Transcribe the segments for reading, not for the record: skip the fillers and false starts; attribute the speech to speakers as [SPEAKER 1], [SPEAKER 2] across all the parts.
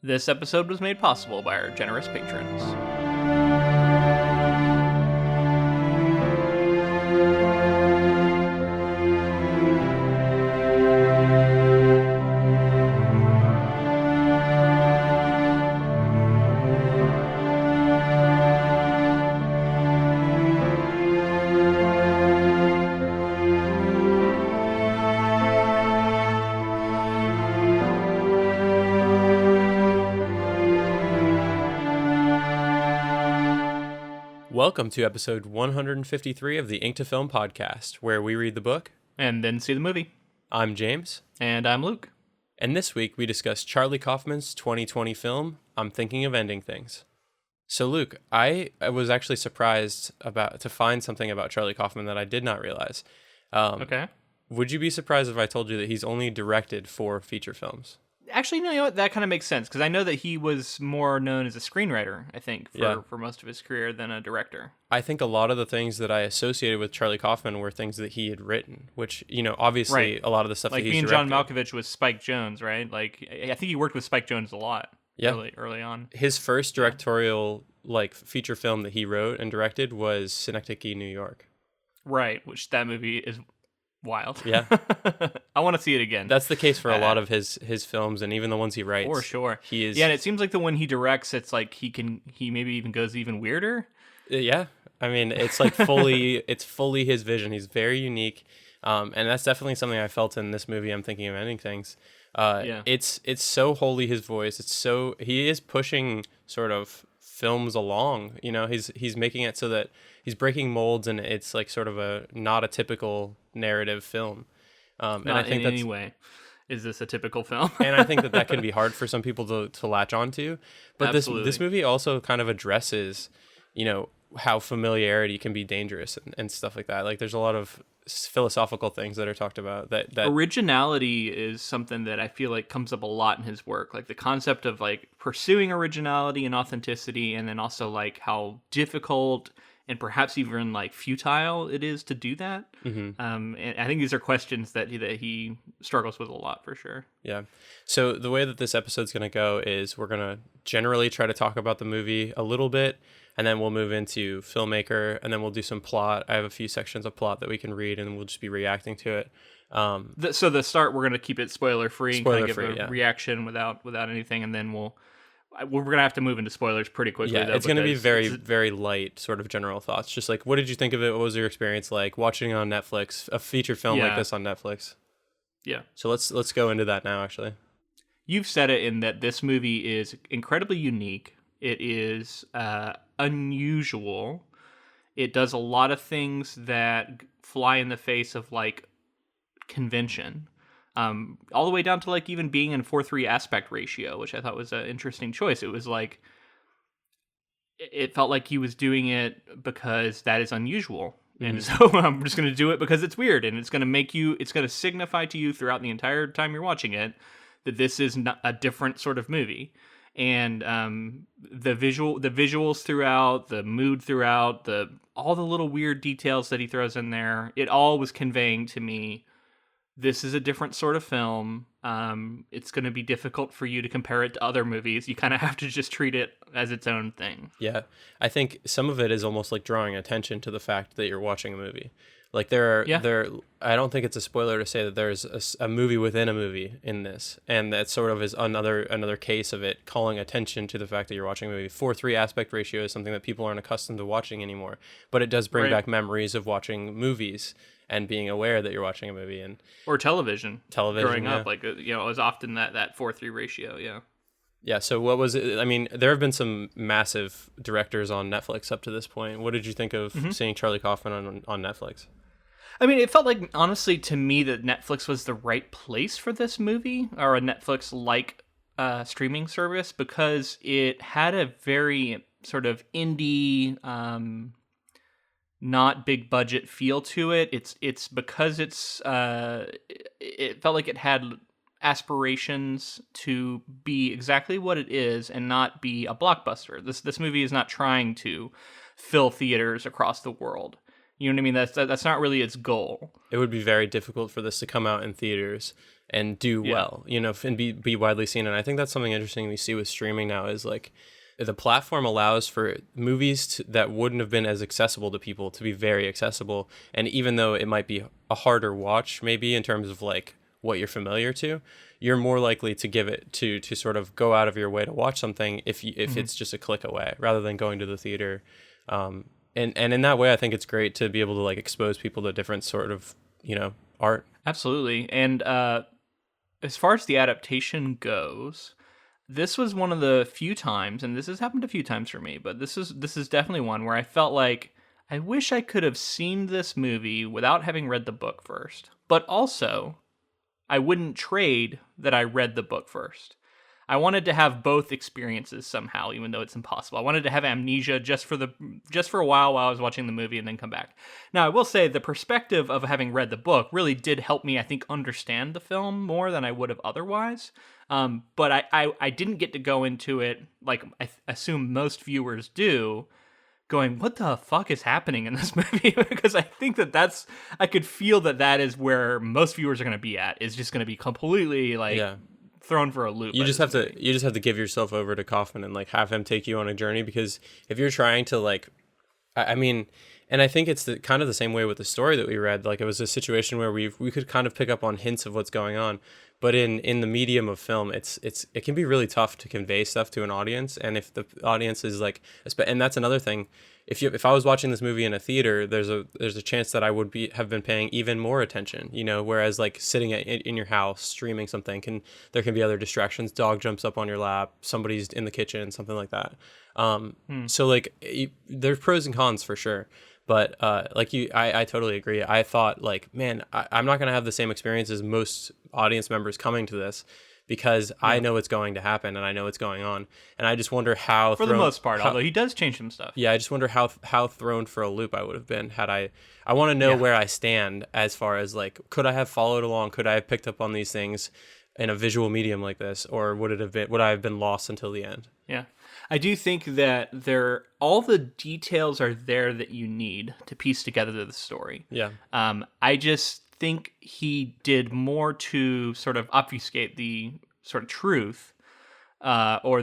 [SPEAKER 1] This episode was made possible by our generous patrons.
[SPEAKER 2] Welcome to episode 153 of the Ink to Film podcast, where we read the book
[SPEAKER 1] And then see the movie.
[SPEAKER 2] I'm James.
[SPEAKER 1] And I'm Luke.
[SPEAKER 2] And this week we discuss Charlie Kaufman's 2020 film, I'm Thinking of Ending Things. So Luke, I was actually surprised to find something about Charlie Kaufman that I did not realize.
[SPEAKER 1] Okay.
[SPEAKER 2] Would you be surprised if I told you that he's only directed 4 feature films?
[SPEAKER 1] Actually, no, you know what? That kind of makes sense, because I know that he was more known as a screenwriter, I think, for most of his career than a director.
[SPEAKER 2] I think a lot of the things that I associated with Charlie Kaufman were things that he had written, which, you know, obviously
[SPEAKER 1] Right.
[SPEAKER 2] a lot of the stuff
[SPEAKER 1] Like
[SPEAKER 2] that he's
[SPEAKER 1] being
[SPEAKER 2] directed.
[SPEAKER 1] John Malkovich was Spike Jonze, right? Like, I think he worked with Spike Jonze a lot early on.
[SPEAKER 2] His first directorial feature film that he wrote and directed was Synecdoche, New York.
[SPEAKER 1] Right, which that movie is wild.
[SPEAKER 2] Yeah.
[SPEAKER 1] I want to see it again.
[SPEAKER 2] That's the case for a lot of his films, and even the ones he writes.
[SPEAKER 1] For sure.
[SPEAKER 2] He is.
[SPEAKER 1] Yeah, and it seems like the one he directs, it's like he maybe even goes even weirder.
[SPEAKER 2] Yeah. I mean, it's like it's fully his vision. He's very unique. And that's definitely something I felt in this movie, I'm Thinking of Ending Things. It's so wholly his voice. He is pushing sort of films along, you know, he's making it so that he's breaking molds, and it's like sort of not a typical narrative film. And I think
[SPEAKER 1] in any way is this a typical film.
[SPEAKER 2] And I think that can be hard for some people to latch onto. But this movie also kind of addresses, you know, how familiarity can be dangerous and stuff like that. Like there's a lot of philosophical things that are talked about that
[SPEAKER 1] originality is something that I feel like comes up a lot in his work, like the concept of like pursuing originality and authenticity, and then also like how difficult and perhaps even like futile it is to do that.
[SPEAKER 2] Mm-hmm.
[SPEAKER 1] And I think these are questions that he struggles with a lot, for sure.
[SPEAKER 2] Yeah. So the way that this episode's going to go is we're going to generally try to talk about the movie a little bit, and then we'll move into filmmaker, and then we'll do some plot. I have a few sections of plot that we can read, and we'll just be reacting to it.
[SPEAKER 1] So the start, we're going to keep it spoiler free and kind of give a
[SPEAKER 2] yeah.
[SPEAKER 1] reaction without anything, and then we're going to have to move into spoilers pretty quickly.
[SPEAKER 2] Yeah,
[SPEAKER 1] though,
[SPEAKER 2] it's going to be very,
[SPEAKER 1] it's
[SPEAKER 2] very light sort of general thoughts. Just like, what did you think of it? What was your experience like watching it on Netflix, a feature film like this on Netflix?
[SPEAKER 1] Yeah.
[SPEAKER 2] So let's go into that now, actually.
[SPEAKER 1] You've said it in that this movie is incredibly unique. It is unusual. It does a lot of things that fly in the face of like convention. All the way down to like even being in 4:3 aspect ratio, which I thought was an interesting choice. It was like, it felt like he was doing it because that is unusual. And so I'm just going to do it because it's weird, and it's going to signify to you throughout the entire time you're watching it that this is not a different sort of movie. And the visuals throughout, the mood throughout, all the little weird details that he throws in there, it all was conveying to me, this is a different sort of film. It's going to be difficult for you to compare it to other movies. You kind of have to just treat it as its own thing.
[SPEAKER 2] Yeah, I think some of it is almost like drawing attention to the fact that you're watching a movie. Like I don't think it's a spoiler to say that there's a movie within a movie in this, and that sort of is another case of it calling attention to the fact that you're watching a movie. 4:3 aspect ratio is something that people aren't accustomed to watching anymore, but it does bring back memories of watching movies and being aware that you're watching a movie or television
[SPEAKER 1] growing up, like, you know, it was often that 4:3 ratio.
[SPEAKER 2] Yeah, so what was it? I mean, there have been some massive directors on Netflix up to this point. What did you think of seeing Charlie Kaufman on Netflix?
[SPEAKER 1] I mean, it felt like, honestly, to me, that Netflix was the right place for this movie, or a Netflix-like streaming service, because it had a very sort of indie, not big budget feel to it. It's because it felt like it had aspirations to be exactly what it is and not be a blockbuster. This movie is not trying to fill theaters across the world. You know what I mean? That's not really its goal.
[SPEAKER 2] It would be very difficult for this to come out in theaters and do well, and be widely seen. And I think that's something interesting we see with streaming now is like the platform allows for movies that wouldn't have been as accessible to people to be very accessible. And even though it might be a harder watch, maybe in terms of like what you're familiar to, you're more likely to give it to sort of go out of your way to watch something if it's just a click away rather than going to the theater. And in that way, I think it's great to be able to like expose people to different sort of, art. Absolutely.
[SPEAKER 1] And as far as the adaptation goes, this was one of the few times, and this has happened a few times for me, but this is definitely one where I felt like I wish I could have seen this movie without having read the book first. But also, I wouldn't trade that I read the book first. I wanted to have both experiences somehow, even though it's impossible. I wanted to have amnesia just for a while I was watching the movie and then come back. Now, I will say the perspective of having read the book really did help me, I think, understand the film more than I would have otherwise. But I didn't get to go into it like I assume most viewers do, going, what the fuck is happening in this movie? Because I think I could feel that is where most viewers are going to be at. Is just going to be completely like thrown for a loop.
[SPEAKER 2] You just have to give yourself over to Kaufman and like have him take you on a journey, because if you're trying to like, I mean, and I think it's kind of the same way with the story that we read. Like it was a situation where we could kind of pick up on hints of what's going on, but in the medium of film, it can be really tough to convey stuff to an audience. And if the audience is like, and that's another thing. If I was watching this movie in a theater, there's a chance that I would have been paying even more attention, whereas like sitting in your house streaming something there can be other distractions. Dog jumps up on your lap, somebody's in the kitchen, something like that. So like there's pros and cons for sure. But I totally agree. I thought like, man, I'm not going to have the same experience as most audience members coming to this, because I know what's going to happen and I know what's going on. And I just wonder how...
[SPEAKER 1] For the most part, although he does change some stuff.
[SPEAKER 2] Yeah, I just wonder how thrown for a loop I would have been had I want to know where I stand as far as like, could I have followed along? Could I have picked up on these things in a visual medium like this? Or would I have been lost until the end?
[SPEAKER 1] Yeah. I do think that all the details are there that you need to piece together the story.
[SPEAKER 2] Yeah.
[SPEAKER 1] I just think he did more to sort of obfuscate the sort of truth or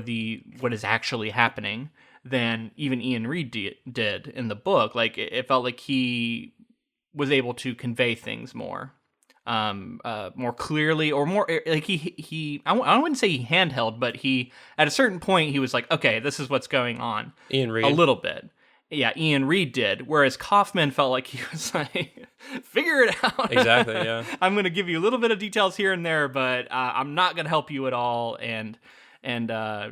[SPEAKER 1] what is actually happening than even Iain Reid did in the book. Like it felt like he was able to convey things more clearly, or more like I wouldn't say he handheld, but he at a certain point he was like, okay, this is what's going on.
[SPEAKER 2] Iain Reid,
[SPEAKER 1] a little bit. Yeah, Iain Reid did, whereas Kaufman felt like he was like, figure it out.
[SPEAKER 2] Exactly, yeah.
[SPEAKER 1] I'm going to give you a little bit of details here and there, but I'm not going to help you at all. And I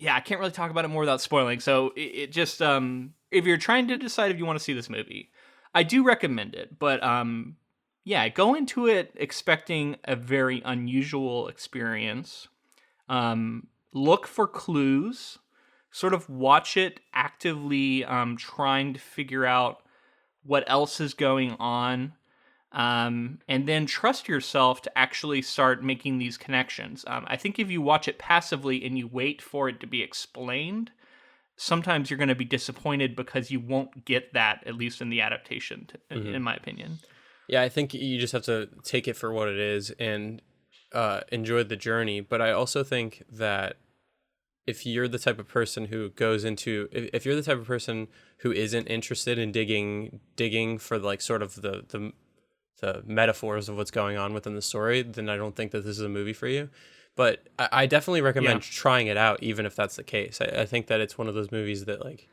[SPEAKER 1] can't really talk about it more without spoiling. So it just, if you're trying to decide if you want to see this movie, I do recommend it. But go into it expecting a very unusual experience. Look for clues. Sort of watch it actively, trying to figure out what else is going on, and then trust yourself to actually start making these connections. I think if you watch it passively and you wait for it to be explained, sometimes you're going to be disappointed because you won't get that, at least in the adaptation, in my opinion.
[SPEAKER 2] Yeah, I think you just have to take it for what it is and enjoy the journey. But I also think that if you're the type of person who if you're the type of person who isn't interested in digging for like sort of the metaphors of what's going on within the story, then I don't think that this is a movie for you. But I definitely recommend trying it out, even if that's the case. I think that it's one of those movies that like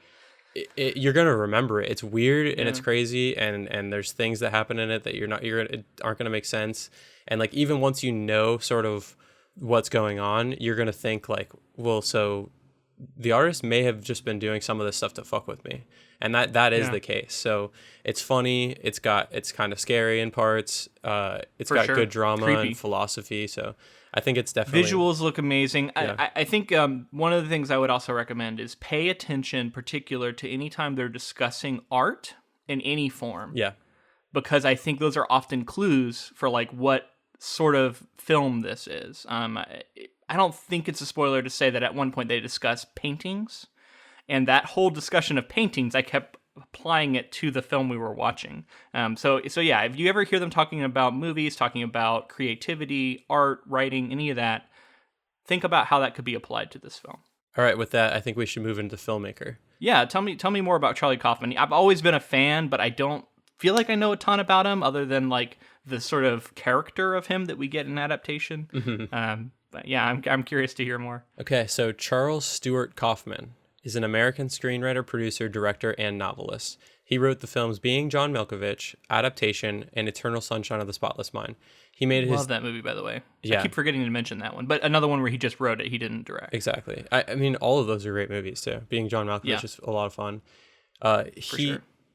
[SPEAKER 2] you're gonna remember it. It's weird and it's crazy, and there's things that happen in it that aren't gonna make sense. And like even once you know sort of what's going on, you're gonna think like, well, so the artist may have just been doing some of this stuff to fuck with me, and that is the case. So it's funny, it's kind of scary in parts, it's got good drama and philosophy. So I think it's definitely...
[SPEAKER 1] Visuals look amazing. Yeah. I think one of the things I would also recommend is pay attention particular to any time they're discussing art in any form.
[SPEAKER 2] Yeah.
[SPEAKER 1] Because I think those are often clues for like what sort of film this is. I don't think it's a spoiler to say that at one point they discuss paintings, and that whole discussion of paintings I kept applying it to the film we were watching. So yeah, if you ever hear them talking about movies, talking about creativity, art, writing, any of that, think about how that could be applied to this film.
[SPEAKER 2] All right, with that, I think we should move into filmmaker.
[SPEAKER 1] Yeah, tell me more about Charlie Kaufman. I've always been a fan, but I don't feel like I know a ton about him other than like the sort of character of him that we get in adaptation.
[SPEAKER 2] Mm-hmm.
[SPEAKER 1] But yeah, I'm curious to hear more.
[SPEAKER 2] Okay, so Charles Stewart Kaufman is an American screenwriter, producer, director, and novelist. He wrote the films Being John Malkovich, Adaptation, and Eternal Sunshine of the Spotless Mind. He made
[SPEAKER 1] Love that movie, by the way.
[SPEAKER 2] Yeah.
[SPEAKER 1] I keep forgetting to mention that one, but another one where he just wrote it, he didn't direct.
[SPEAKER 2] Exactly. I mean, all of those are great movies too. Being John Malkovich is a lot of fun.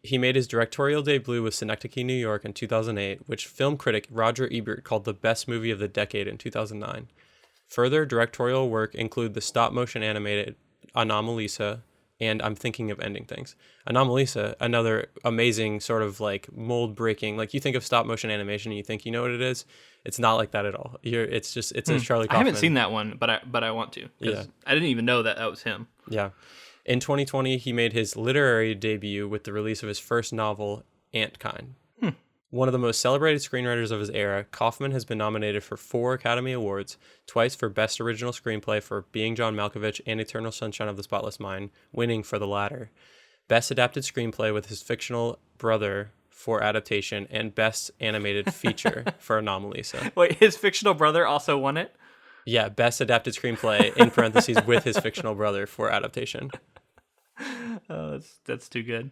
[SPEAKER 2] He made his directorial debut with Synecdoche, New York in 2008, which film critic Roger Ebert called the best movie of the decade in 2009. Further directorial work include the stop-motion animated Anomalisa and I'm Thinking of Ending Things. Anomalisa, another amazing sort of like mold-breaking, like you think of stop-motion animation and you think you know what it is. It's not like that at all. It's a Charlie Kaufman.
[SPEAKER 1] I haven't seen that one, but I want to. Yeah. I didn't even know that was him.
[SPEAKER 2] Yeah. In 2020, he made his literary debut with the release of his first novel, Antkind. One of the most celebrated screenwriters of his era, Kaufman has been nominated for 4 Academy Awards, twice for Best Original Screenplay for Being John Malkovich and Eternal Sunshine of the Spotless Mind, winning for the latter. Best Adapted Screenplay with his fictional brother for Adaptation, and Best Animated Feature for Anomalisa.
[SPEAKER 1] Wait, his fictional brother also won it?
[SPEAKER 2] Yeah, Best Adapted Screenplay, in parentheses, with his fictional brother for Adaptation.
[SPEAKER 1] Oh, that's too good.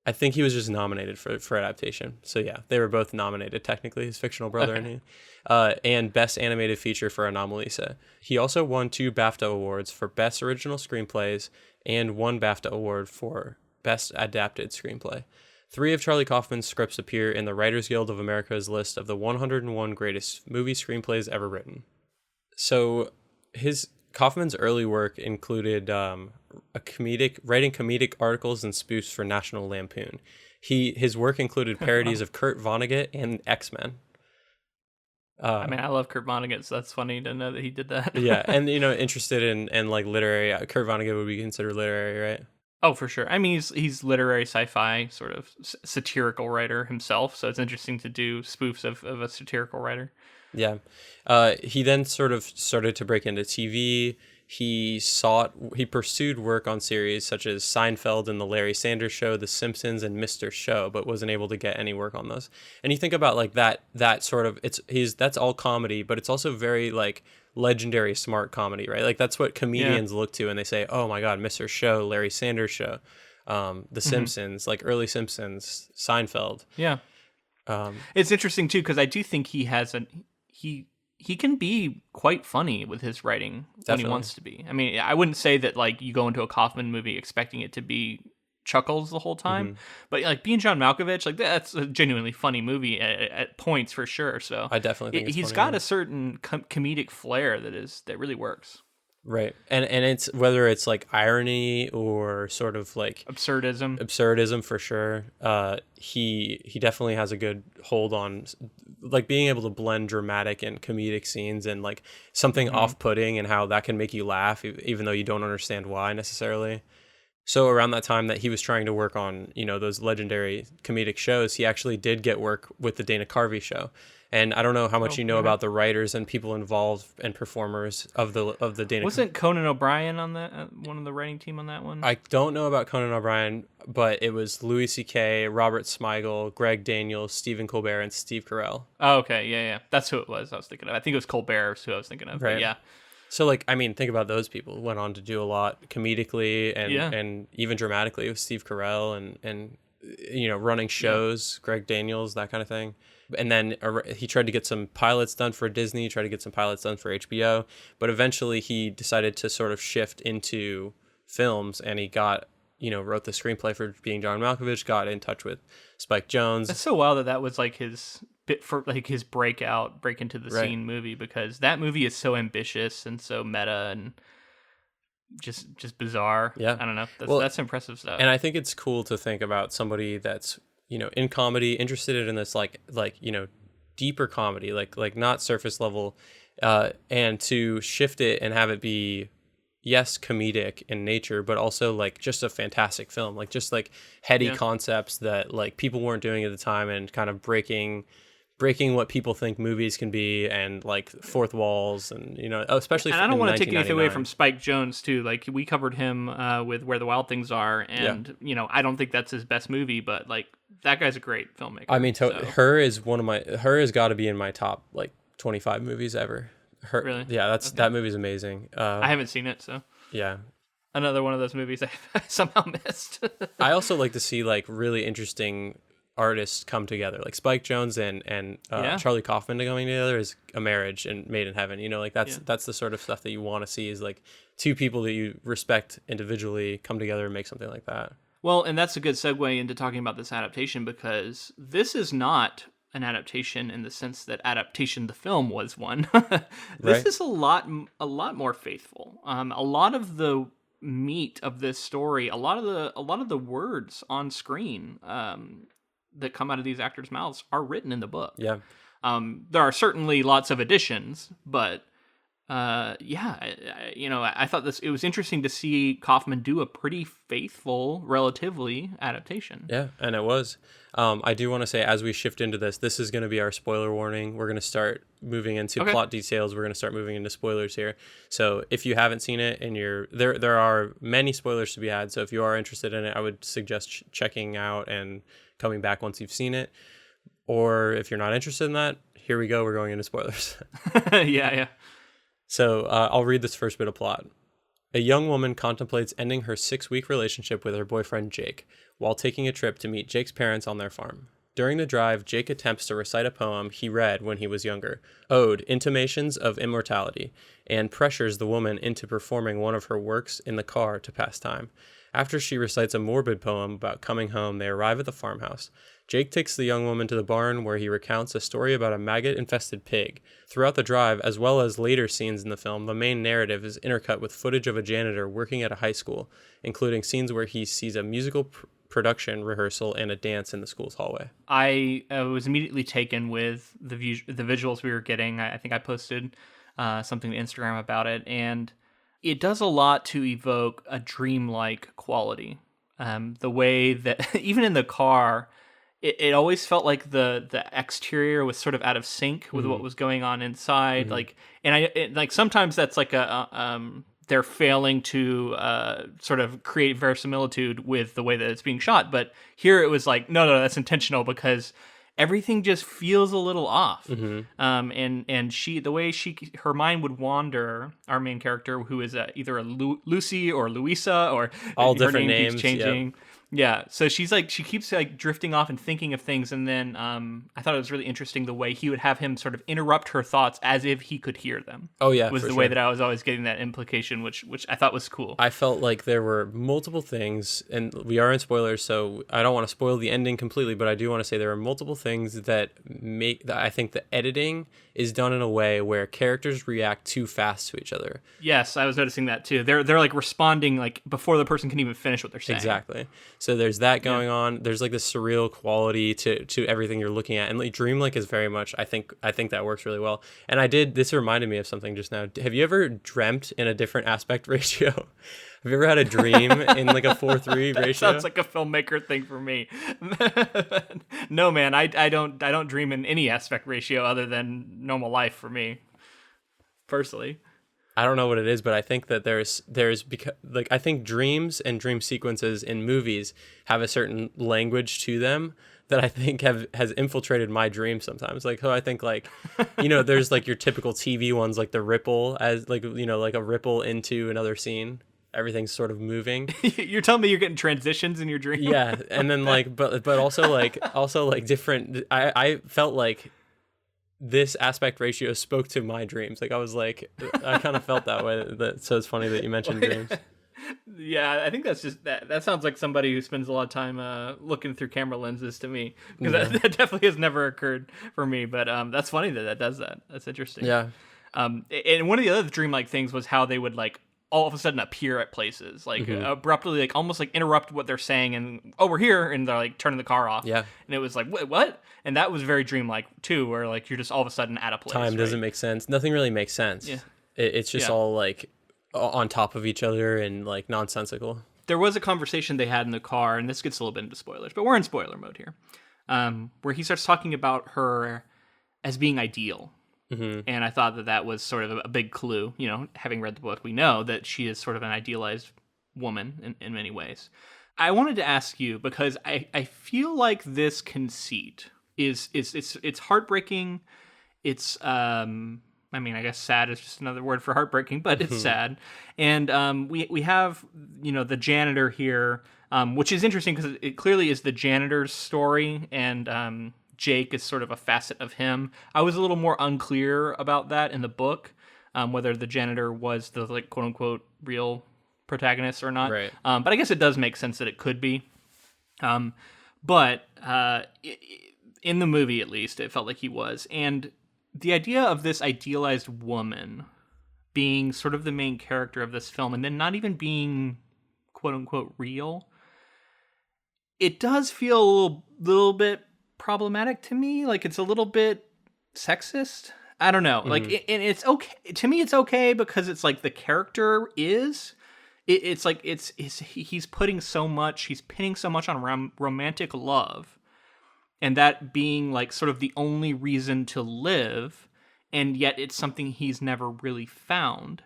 [SPEAKER 2] I think he was just nominated for Adaptation. So yeah, they were both nominated, technically, his fictional brother and he. And Best Animated Feature for Anomalisa. He also won 2 BAFTA awards for Best Original Screenplays and 1 BAFTA award for Best Adapted Screenplay. 3 of Charlie Kaufman's scripts appear in the Writers Guild of America's list of the 101 greatest movie screenplays ever written. So Kaufman's early work included writing comedic articles and spoofs for National Lampoon. His work included parodies of Kurt Vonnegut and X-Men.
[SPEAKER 1] I love Kurt Vonnegut, so that's funny to know that he did that.
[SPEAKER 2] Yeah, and interested in like literary. Kurt Vonnegut would be considered literary, right?
[SPEAKER 1] Oh, for sure. I mean, he's literary sci-fi sort of satirical writer himself, so it's interesting to do spoofs of a satirical writer.
[SPEAKER 2] Yeah. He then sort of started to break into TV. He pursued work on series such as Seinfeld and The Larry Sanders Show, The Simpsons, and Mr. Show, but wasn't able to get any work on those. And you think about like that sort of that's all comedy, but it's also very like legendary smart comedy, right? Like that's what comedians look to and they say, "Oh my God, Mr. Show, Larry Sanders Show, The Simpsons, like early Simpsons, Seinfeld."
[SPEAKER 1] Yeah. It's interesting too because I do think he has he can be quite funny with his writing when he wants to be. I mean, I wouldn't say that like you go into a Kaufman movie expecting it to be chuckles the whole time, but like Being John Malkovich, like that's a genuinely funny movie at points for sure. So
[SPEAKER 2] I definitely think
[SPEAKER 1] he's got a certain comedic flair that really works.
[SPEAKER 2] Right. And it's whether it's like irony or sort of like absurdism for sure. He definitely has a good hold on like being able to blend dramatic and comedic scenes and like something off-putting and how that can make you laugh even though you don't understand why necessarily. So around that time that he was trying to work on, those legendary comedic shows, he actually did get work with the Dana Carvey show. And I don't know how much you know about the writers and people involved and performers of the Dana.
[SPEAKER 1] Wasn't Conan O'Brien on that one of the writing team on that one?
[SPEAKER 2] I don't know about Conan O'Brien, but it was Louis C.K., Robert Smigel, Greg Daniels, Stephen Colbert, and Steve Carell.
[SPEAKER 1] Oh, okay, yeah, that's who it was. I was thinking of. I think it was Colbert who I was thinking of. Right. But yeah.
[SPEAKER 2] So like, I mean, think about those people. Went on to do a lot comedically and even dramatically with Steve Carell and running shows, Greg Daniels, that kind of thing. And then he tried to get some pilots done for Disney, tried to get some pilots done for HBO, but eventually he decided to sort of shift into films and he wrote the screenplay for Being John Malkovich, got in touch with Spike Jonze.
[SPEAKER 1] That's so wild that was like his bit for like his break into the scene movie, because that movie is so ambitious and so meta and just bizarre. Yeah. I don't know. That's impressive stuff.
[SPEAKER 2] And I think it's cool to think about somebody that's in comedy, interested in this like deeper comedy, like not surface level, and to shift it and have it be, yes, comedic in nature, but also like just a fantastic film, like just like heady concepts that like people weren't doing at the time, and kind of breaking what people think movies can be, and like fourth walls, and especially.
[SPEAKER 1] And I don't want to take anything away from Spike Jonze too. Like we covered him with Where the Wild Things Are, and I don't think that's his best movie, but like that guy's a great filmmaker.
[SPEAKER 2] I mean, Her has got to be in my top like 25 movies ever.
[SPEAKER 1] Really?
[SPEAKER 2] Yeah, that movie's amazing.
[SPEAKER 1] I haven't seen it, so
[SPEAKER 2] yeah.
[SPEAKER 1] Another one of those movies I somehow missed.
[SPEAKER 2] I also like to see like really interesting artists come together, like Spike Jonze and Charlie Kaufman coming together is a marriage and made in heaven. Like that's the sort of stuff that you want to see, is like two people that you respect individually come together and make something like that.
[SPEAKER 1] Well, and that's a good segue into talking about this adaptation, because this is not an adaptation in the sense that Adaptation the film was one. This is a lot more faithful. A lot of the meat of this story, a lot of the words on screen that come out of these actors' mouths are written in the book. Yeah. There are certainly lots of additions, but I thought it was interesting to see Kaufman do a pretty faithful, relatively, adaptation.
[SPEAKER 2] Yeah, and it was. I do want to say, as we shift into this is going to be our spoiler warning. We're going to start moving into plot details. We're going to start moving into spoilers here. So if you haven't seen it and there are many spoilers to be had. So if you are interested in it, I would suggest checking out and coming back once you've seen it. Or if you're not interested in that, here we go. We're going into spoilers.
[SPEAKER 1] Yeah.
[SPEAKER 2] So I'll read this first bit of plot. A young woman contemplates ending her 6-week relationship with her boyfriend Jake while taking a trip to meet Jake's parents on their farm. During the drive, Jake attempts to recite a poem he read when he was younger, Ode, Intimations of Immortality, and pressures the woman into performing one of her works in the car to pass time. After she recites a morbid poem about coming home, they arrive at the farmhouse. Jake takes the young woman to the barn, where he recounts a story about a maggot-infested pig. Throughout the drive, as well as later scenes in the film, the main narrative is intercut with footage of a janitor working at a high school, including scenes where he sees a musical production rehearsal and a dance in the school's hallway.
[SPEAKER 1] I was immediately taken with the visuals we were getting. I think I posted something to Instagram about it, and it does a lot to evoke a dreamlike quality. The way that, even in the car, it always felt like the exterior was sort of out of sync with what was going on inside. Like, and sometimes that's like they're failing to sort of create verisimilitude with the way that it's being shot. But here it was like, no, that's intentional, because everything just feels a little off. And her mind would wander, our main character, who is either a Lucy or Louisa, or
[SPEAKER 2] all
[SPEAKER 1] her
[SPEAKER 2] different
[SPEAKER 1] name
[SPEAKER 2] names
[SPEAKER 1] keeps changing. Yeah, so she keeps like drifting off and thinking of things, and then I thought it was really interesting the way he would have him sort of interrupt her thoughts as if he could hear them.
[SPEAKER 2] Oh yeah,
[SPEAKER 1] was the way that I was always getting that implication, which I thought was cool.
[SPEAKER 2] I felt like there were multiple things, and we are in spoilers, so I don't want to spoil the ending completely, but I do want to say there are multiple things that I think the editing is done in a way where characters react too fast to each other.
[SPEAKER 1] Yes, I was noticing that too. They're like responding like before the person can even finish what they're saying.
[SPEAKER 2] Exactly. So there's that going on. There's like this surreal quality to everything you're looking at, and like dreamlike is very much. I think that works really well. And this reminded me of something just now. Have you ever dreamt in a different aspect ratio? Have you ever had a dream in like a 4:3 ratio?
[SPEAKER 1] Sounds like a filmmaker thing for me. No, man, I don't dream in any aspect ratio other than normal life for me, personally.
[SPEAKER 2] I don't know what it is, but I think that there's because like I think dreams and dream sequences in movies have a certain language to them that I think has infiltrated my dreams sometimes. Like, I think like, there's like your typical TV ones, like the ripple as like, like a ripple into another scene. Everything's sort of moving.
[SPEAKER 1] You're telling me you're getting transitions in your dream?
[SPEAKER 2] Yeah. And then like, but also like different, I felt like this aspect ratio spoke to my dreams. Like I was like, I kind of felt that way. So it's funny that you mentioned dreams.
[SPEAKER 1] Yeah, I think that's just that sounds like somebody who spends a lot of time looking through camera lenses to me, because that definitely has never occurred for me. But that's funny that does that. That's interesting.
[SPEAKER 2] Yeah.
[SPEAKER 1] And one of the other dreamlike things was how they would like all of a sudden appear at places, like abruptly, like almost like interrupt what they're saying, and we're here, and they're like turning the car off.
[SPEAKER 2] Yeah.
[SPEAKER 1] And it was like, what? And that was very dreamlike too, where like you're just all of a sudden at a place.
[SPEAKER 2] Time doesn't make sense. Nothing really makes sense.
[SPEAKER 1] Yeah.
[SPEAKER 2] It's just all like on top of each other and like nonsensical.
[SPEAKER 1] There was a conversation they had in the car, and this gets a little bit into spoilers, but we're in spoiler mode here, where he starts talking about her as being ideal. Mm-hmm. And I thought that was sort of a big clue. You know, having read the book, we know that she is sort of an idealized woman in many ways. I wanted to ask you, because I feel like this conceit is it's heartbreaking. It's I mean, I guess sad is just another word for heartbreaking, but it's sad. And we have, you know, the janitor here, which is interesting because it clearly is the janitor's story, and Jake is sort of a facet of him. I was a little more unclear about that in the book, whether the janitor was the like quote unquote real protagonist or not.
[SPEAKER 2] Right.
[SPEAKER 1] But I guess it does make sense that it could be. But in the movie, at least, it felt like he was. And the idea of this idealized woman being sort of the main character of this film and then not even being quote unquote real, it does feel a little bit problematic to me. Like it's a little bit sexist. I don't know. Mm-hmm. Like, and it's okay. To me, it's okay because it's like the character is... It's like he's putting so much, he's pinning so much on romantic love, and that being like sort of the only reason to live, and yet it's something he's never really found.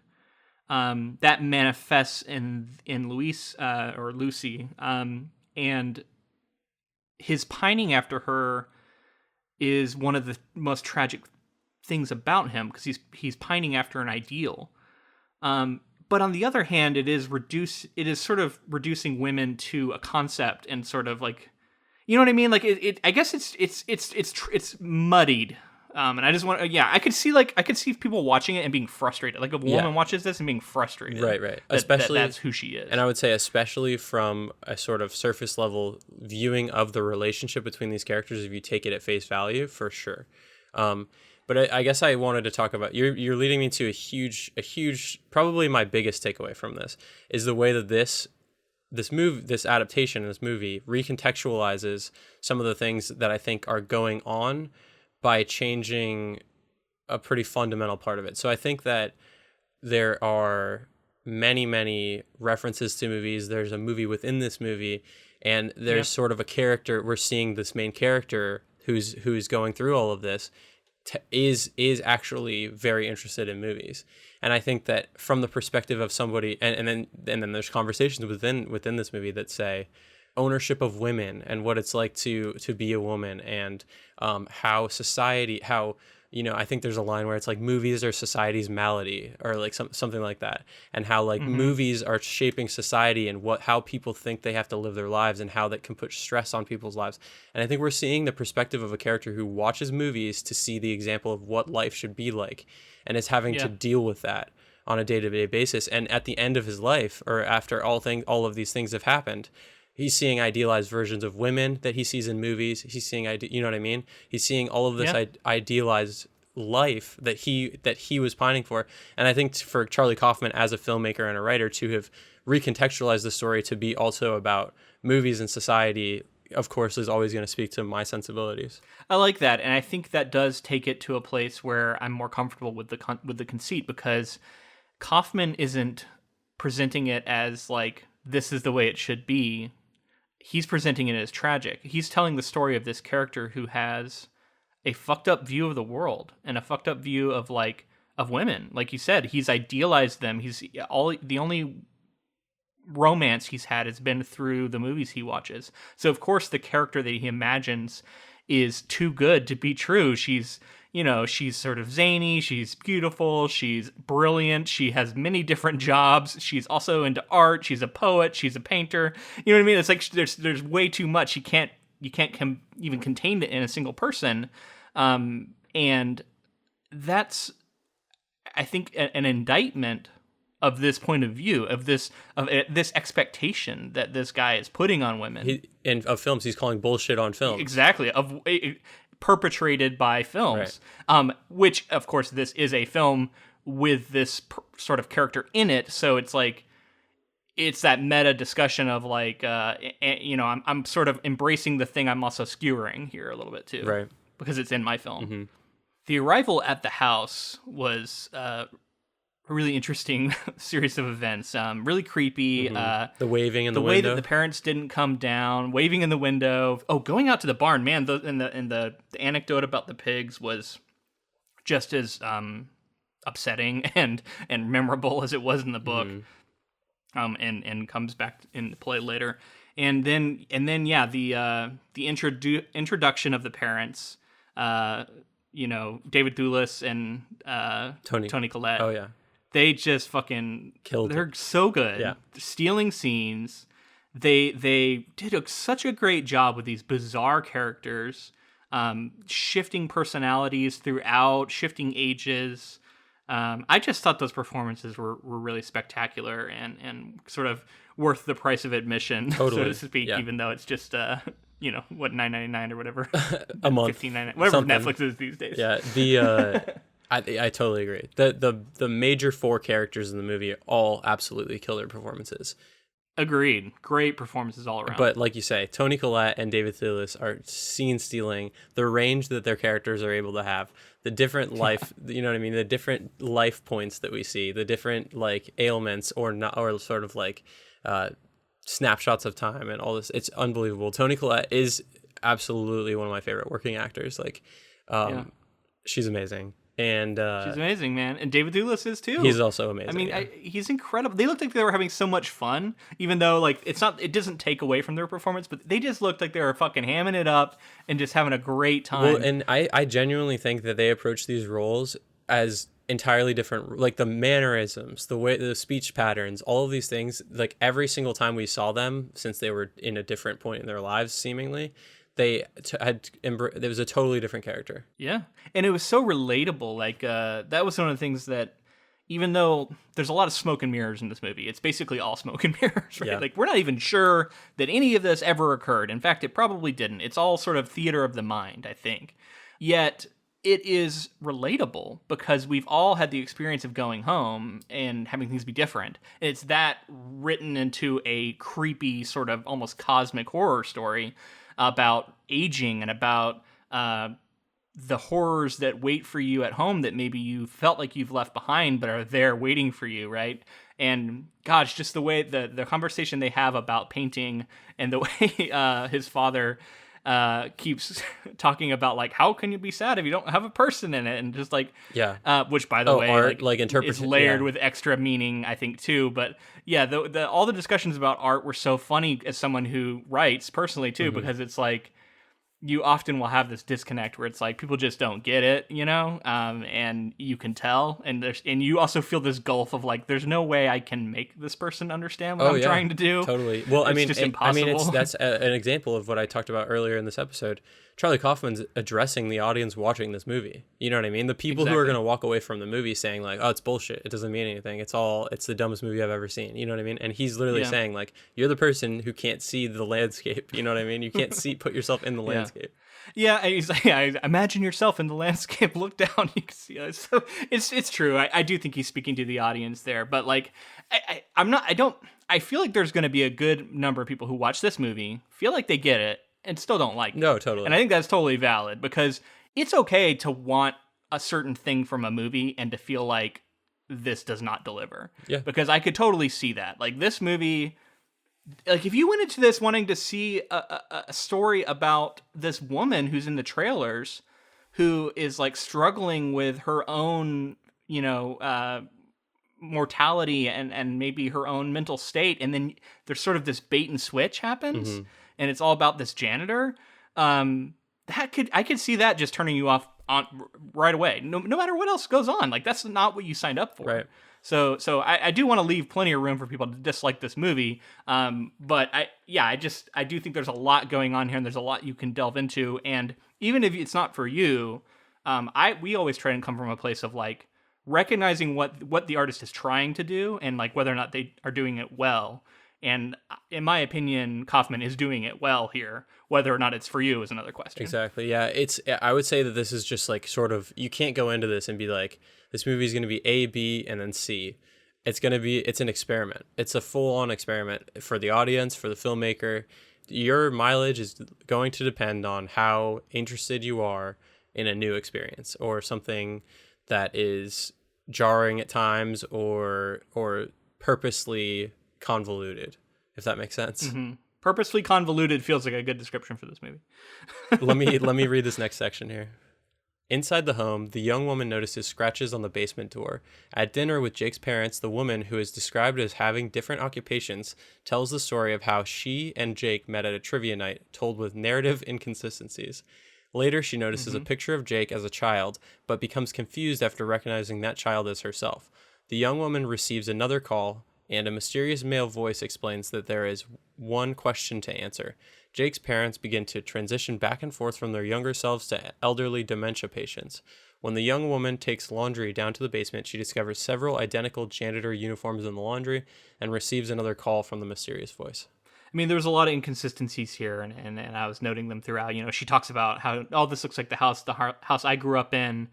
[SPEAKER 1] That manifests in Luis or Lucy, and his pining after her is one of the most tragic things about him because he's pining after an ideal. But on the other hand, it is sort of reducing women to a concept and sort of like, you know what I mean? Like I guess it's muddied. And I just want, I could see people watching it and being frustrated. Like if a woman watches this and being frustrated.
[SPEAKER 2] Right. Especially
[SPEAKER 1] that's who she is.
[SPEAKER 2] And I would say especially from a sort of surface level viewing of the relationship between these characters, if you take it at face value, for sure. But I guess I wanted to talk about, you're leading me to a huge, probably my biggest takeaway from this is the way that this adaptation, this movie recontextualizes some of the things that I think are going on by changing a pretty fundamental part of it. So I think that there are many, many references to movies. There's a movie within this movie, and there's sort of a character. We're seeing this main character who's going through all of this is actually very interested in movies. And I think that from the perspective of somebody, and then there's conversations within this movie that say ownership of women and what it's like to be a woman, and how society, I think there's a line where it's like movies are society's malady, or like something like that, and how like movies are shaping society and how people think they have to live their lives, and how that can put stress on people's lives. And I think we're seeing the perspective of a character who watches movies to see the example of what life should be like, and is having to deal with that on a day-to-day basis. And at the end of his life, or after all of these things have happened, he's seeing idealized versions of women that he sees in movies. He's seeing, you know what I mean? He's seeing all of this idealized life that he was pining for. And I think for Charlie Kaufman as a filmmaker and a writer to have recontextualized the story to be also about movies and society, of course, is always going to speak to my sensibilities.
[SPEAKER 1] I like that, and I think that does take it to a place where I'm more comfortable with the conceit, because Kaufman isn't presenting it as like this is the way it should be. He's presenting it as tragic. He's telling the story of this character who has a fucked up view of the world and a fucked up view of women. Like you said, he's idealized them. The only romance he's had has been through the movies he watches. So of course the character that he imagines is too good to be true. She's sort of zany, she's beautiful, she's brilliant, she has many different jobs, she's also into art, she's a poet, she's a painter. You know what I mean? It's like there's way too much. You can't even contain it in a single person. And that's, I think, an indictment of this point of view, of this expectation that this guy is putting on women.
[SPEAKER 2] Of films, he's calling bullshit on films. Exactly.
[SPEAKER 1] Perpetrated by films, right. Which, of course, this is a film with this sort of character in it. So it's like, it's that meta discussion of like, I'm sort of embracing the thing. I'm also skewering here a little bit too,
[SPEAKER 2] right? Because
[SPEAKER 1] it's in my film. Mm-hmm. The arrival at the house was really interesting series of events. Really creepy.
[SPEAKER 2] The waving in the
[SPEAKER 1] way
[SPEAKER 2] window.
[SPEAKER 1] that the parents didn't come down, waving in the window. Oh, going out to the barn, man. The anecdote about the pigs was just as upsetting and memorable as it was in the book. And comes back into play later. And then yeah, the introduction of the parents. David Thewlis and Toni Collette.
[SPEAKER 2] Oh yeah.
[SPEAKER 1] They just fucking
[SPEAKER 2] killed.
[SPEAKER 1] They're so good.
[SPEAKER 2] Yeah.
[SPEAKER 1] Stealing scenes. They did such a great job with these bizarre characters, shifting personalities throughout, shifting ages. I just thought those performances were really spectacular and sort of worth the price of admission,
[SPEAKER 2] totally.
[SPEAKER 1] so to speak,
[SPEAKER 2] yeah.
[SPEAKER 1] even though it's just $9.99 or whatever,
[SPEAKER 2] a month,
[SPEAKER 1] $15.99, whatever
[SPEAKER 2] something.
[SPEAKER 1] Netflix is these days.
[SPEAKER 2] Yeah, I totally agree. The major 4 characters in the movie all absolutely kill their performances.
[SPEAKER 1] Agreed. Great performances all around.
[SPEAKER 2] But like you say, Toni Collette and David Thewlis are scene stealing. The range that their characters are able to have, the different life, you know what I mean, the different life points that we see, the different like ailments or not, or sort of like snapshots of time and all this. It's unbelievable. Toni Collette is absolutely one of my favorite working actors. Like, she's amazing. And
[SPEAKER 1] she's amazing, man. And David Thewlis is too.
[SPEAKER 2] He's also amazing.
[SPEAKER 1] I mean, he's incredible. They looked like they were having so much fun, even though like it doesn't take away from their performance, but they just looked like they were fucking hamming it up and just having a great time.
[SPEAKER 2] Well, and I genuinely think that they approach these roles as entirely different, like the mannerisms, the way, the speech patterns, all of these things, like every single time we saw them since they were in a different point in their lives, seemingly, there was a totally different character.
[SPEAKER 1] Yeah. And it was so relatable. Like, that was one of the things that, even though there's a lot of smoke and mirrors in this movie, it's basically all smoke and mirrors, right?
[SPEAKER 2] Yeah.
[SPEAKER 1] Like, we're not even sure that any of this ever occurred. In fact, it probably didn't. It's all sort of theater of the mind, I think. Yet, it is relatable because we've all had the experience of going home and having things be different. And it's that written into a creepy, sort of almost cosmic horror story about aging and about the horrors that wait for you at home that maybe you felt like you've left behind but are there waiting for you, right? And gosh, just the way the conversation they have about painting and the way his father keeps talking about like, how can you be sad if you don't have a person in it? And just like, which by the way,
[SPEAKER 2] art, like
[SPEAKER 1] is layered with extra meaning, I think too. But yeah, all the discussions about art were so funny as someone who writes personally too, because it's like, you often will have this disconnect where it's like people just don't get it, and you can tell, and you also feel this gulf of like, there's no way I can make this person understand what I'm trying to do.
[SPEAKER 2] Totally. Well,
[SPEAKER 1] it's just impossible.
[SPEAKER 2] That's an example of what I talked about earlier in this episode. Charlie Kaufman's addressing the audience watching this movie. You know what I mean? The people who are going to walk away from the movie saying like, oh, it's bullshit. It doesn't mean anything. It's the dumbest movie I've ever seen. You know what I mean? And he's literally saying like, you're the person who can't see the landscape. You know what I mean? You can't put yourself in the landscape.
[SPEAKER 1] Yeah, he's like, imagine yourself in the landscape. Look down, you can see it. So it's true. I do think he's speaking to the audience there, but like, I feel like there's going to be a good number of people who watch this movie, feel like they get it, and still don't like it.
[SPEAKER 2] No, totally.
[SPEAKER 1] And I think that's totally valid, because it's okay to want a certain thing from a movie and to feel like this does not deliver.
[SPEAKER 2] Yeah.
[SPEAKER 1] Because I could totally see that. Like, this movie, like, if you went into this wanting to see a story about this woman who's in the trailers, who is like struggling with her own, mortality and maybe her own mental state, and then there's sort of this bait and switch happens, and it's all about this janitor, I could see that just turning you off on right away, no matter what else goes on. Like, that's not what you signed up for.
[SPEAKER 2] Right.
[SPEAKER 1] So I do want to leave plenty of room for people to dislike this movie, but I do think there's a lot going on here, and there's a lot you can delve into, and even if it's not for you, we always try and come from a place of like recognizing what the artist is trying to do, and like whether or not they are doing it well. And in my opinion, Kaufman is doing it well here. Whether or not it's for you is another question.
[SPEAKER 2] Exactly. Yeah. I would say that this is just like sort of, you can't go into this and be like, this movie is going to be A, B, and then C. It's an experiment. It's a full-on experiment for the audience, for the filmmaker. Your mileage is going to depend on how interested you are in a new experience or something that is jarring at times or purposely convoluted, if that makes sense.
[SPEAKER 1] Mm-hmm. Purposely convoluted feels like a good description for this movie.
[SPEAKER 2] Let me read this next section here. Inside the home, the young woman notices scratches on the basement door. At dinner with Jake's parents, the woman, who is described as having different occupations, tells the story of how she and Jake met at a trivia night, told with narrative inconsistencies. Later, she notices a picture of Jake as a child, but becomes confused after recognizing that child as herself. The young woman receives another call, and a mysterious male voice explains that there is one question to answer. Jake's parents begin to transition back and forth from their younger selves to elderly dementia patients. When the young woman takes laundry down to the basement, she discovers several identical janitor uniforms in the laundry and receives another call from the mysterious voice.
[SPEAKER 1] I mean, there was a lot of inconsistencies here, and I was noting them throughout. You know, she talks about how, oh, this looks like the house I grew up in,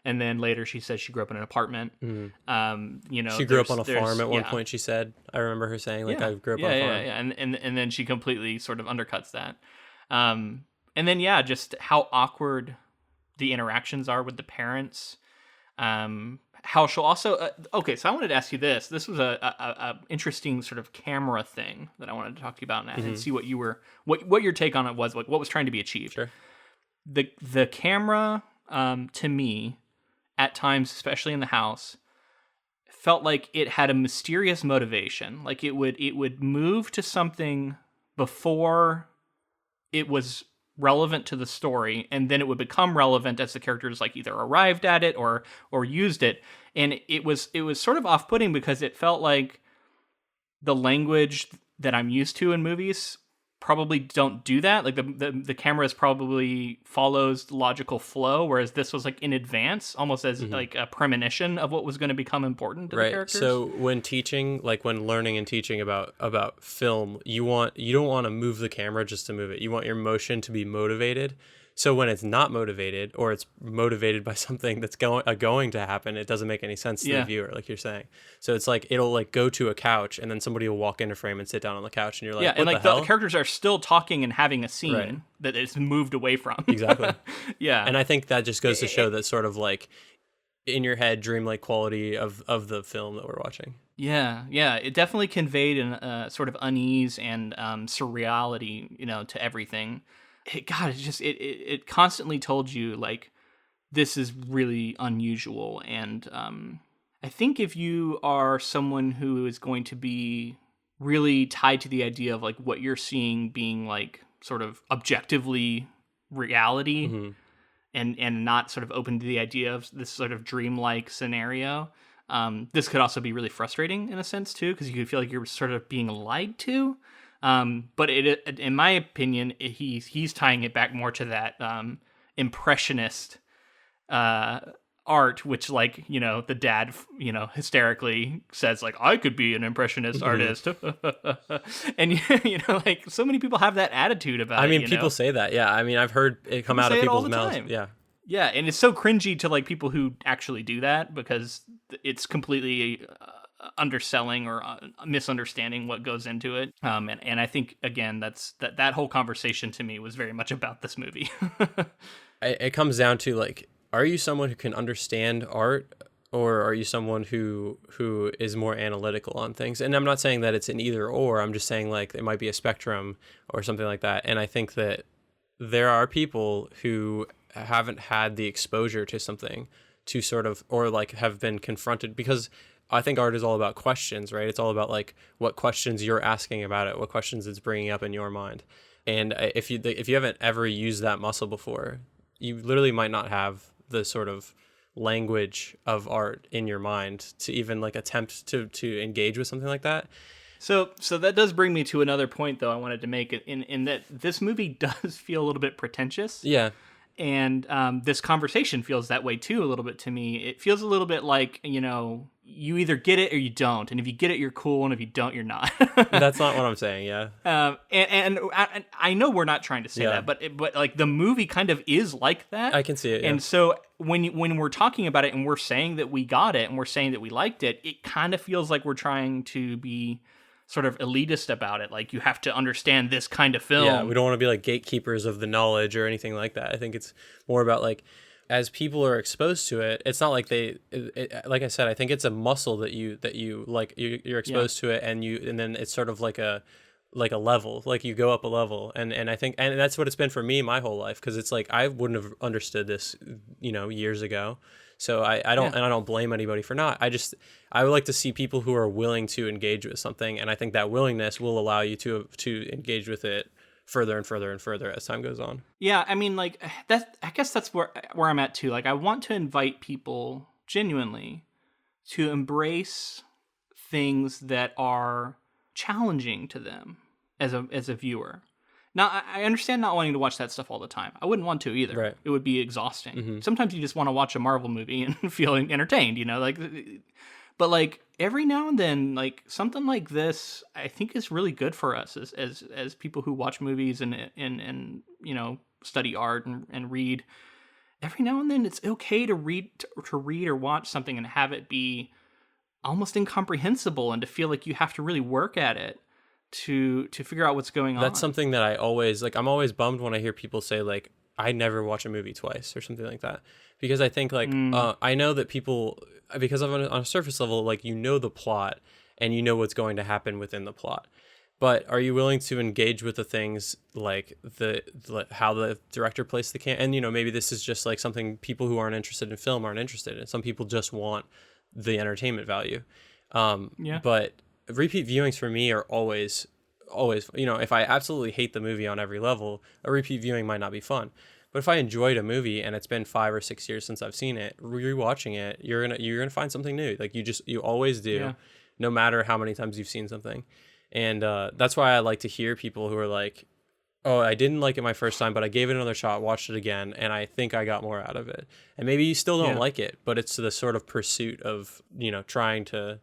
[SPEAKER 1] and then later she says she grew up in an apartment. You know,
[SPEAKER 2] she grew up on a farm at one point. She said, I remember her saying, like, I grew up on a farm.
[SPEAKER 1] Yeah, and then she completely sort of undercuts that. And then just how awkward the interactions are with the parents. How she'll also okay, so I wanted to ask you this. This was a interesting sort of camera thing that I wanted to talk to you about and see what your take on it was, like what was trying to be achieved.
[SPEAKER 2] Sure.
[SPEAKER 1] The camera, to me, at times, especially in the house, felt like it had a mysterious motivation. Like it would move to something before it was relevant to the story, and then it would become relevant as the characters like either arrived at it or used it. And it was sort of off-putting because it felt like the language that I'm used to in movies probably don't do that. Like the cameras probably follows the logical flow, whereas this was like in advance, almost as like a premonition of what was going to become important to the characters.
[SPEAKER 2] So when teaching, like when learning and teaching about film, you don't want to move the camera just to move it. You want your motion to be motivated. So when it's not motivated, or it's motivated by something that's going to happen, it doesn't make any sense to the viewer, like you're saying. So it's like it'll like go to a couch, and then somebody will walk into frame and sit down on the couch, and you're like,
[SPEAKER 1] and like the characters are still talking and having a scene that it's moved away from.
[SPEAKER 2] Exactly.
[SPEAKER 1] Yeah.
[SPEAKER 2] And I think that just goes to show that sort of like in your head dreamlike quality of the film that we're watching.
[SPEAKER 1] Yeah. It definitely conveyed an sort of unease and surreality, you know, to everything. It constantly told you like this is really unusual, and I think if you are someone who is going to be really tied to the idea of like what you're seeing being like sort of objectively reality, and not sort of open to the idea of this sort of dreamlike scenario, this could also be really frustrating in a sense too, because you could feel like you're sort of being lied to. But in my opinion, he's tying it back more to that impressionist art, which, like, you know, the dad, you know, hysterically says like, I could be an impressionist artist, and you know, like so many people have that attitude about it.
[SPEAKER 2] I mean, people say that, yeah. I mean, I've heard it come out of people's mouths.
[SPEAKER 1] Yeah, and it's so cringy to like people who actually do that, because it's completely underselling or misunderstanding what goes into it. And I think again, that whole conversation to me was very much about this movie.
[SPEAKER 2] It comes down to like, are you someone who can understand art, or are you someone who is more analytical on things? And I'm not saying that it's an either or. I'm just saying like it might be a spectrum or something like that. And I think that there are people who haven't had the exposure to something to sort of, or like have been confronted, because I think art is all about questions, right? It's all about like what questions you're asking about it, what questions it's bringing up in your mind. And if you haven't ever used that muscle before, you literally might not have the sort of language of art in your mind to even like attempt to engage with something like that.
[SPEAKER 1] So that does bring me to another point, though, I wanted to make, in that this movie does feel a little bit pretentious.
[SPEAKER 2] Yeah.
[SPEAKER 1] And this conversation feels that way, too, a little bit to me. It feels a little bit like, you know, you either get it or you don't. And if you get it, you're cool. And if you don't, you're not.
[SPEAKER 2] That's not what I'm saying, yeah.
[SPEAKER 1] And I know we're not trying to say that, but like the movie kind of is like that.
[SPEAKER 2] I can see it, yeah.
[SPEAKER 1] And so when we're talking about it and we're saying that we got it and we're saying that we liked it, it kind of feels like we're trying to be sort of elitist about it. Like, you have to understand this kind of film.
[SPEAKER 2] Yeah, we don't want to be like gatekeepers of the knowledge or anything like that. I think it's more about like, as people are exposed to it, it's not like like I said, I think it's a muscle that you like, you're exposed to it, and then it's sort of like a level, like you go up a level, and I think, and that's what it's been for me my whole life, because it's like I wouldn't have understood this, years ago. So I don't, and I don't blame anybody for not. I would like to see people who are willing to engage with something, and I think that willingness will allow you to engage with it further and further and further as time goes on.
[SPEAKER 1] Yeah, I mean, like, I guess that's where I'm at too. Like, I want to invite people genuinely to embrace things that are challenging to them as a viewer. Now, I understand not wanting to watch that stuff all the time. I wouldn't want to either.
[SPEAKER 2] Right.
[SPEAKER 1] It would be exhausting. Sometimes you just want to watch a Marvel movie and feel entertained, like. But like every now and then, like something like this, I think is really good for us as people who watch movies and study art and read. Every now and then, it's okay to read or watch something and have it be almost incomprehensible, and to feel like you have to really work at it to figure out what's going on.
[SPEAKER 2] That's something that I always like. I'm always bummed when I hear people say like, I never watch a movie twice or something like that, because I think like I know that people, because on a surface level, like the plot and what's going to happen within the plot, but are you willing to engage with the things like how the director placed the camera? And maybe this is just like something people who aren't interested in film aren't interested in. Some people just want the entertainment value. But repeat viewings for me are always, if I absolutely hate the movie on every level, a repeat viewing might not be fun. But if I enjoyed a movie and it's been 5 or 6 years since I've seen it, rewatching it, you're gonna find something new. Like you always do, no matter how many times you've seen something. And that's why I like to hear people who are like, oh, I didn't like it my first time, but I gave it another shot, watched it again, and I think I got more out of it. And maybe you still don't like it, but it's the sort of pursuit of trying to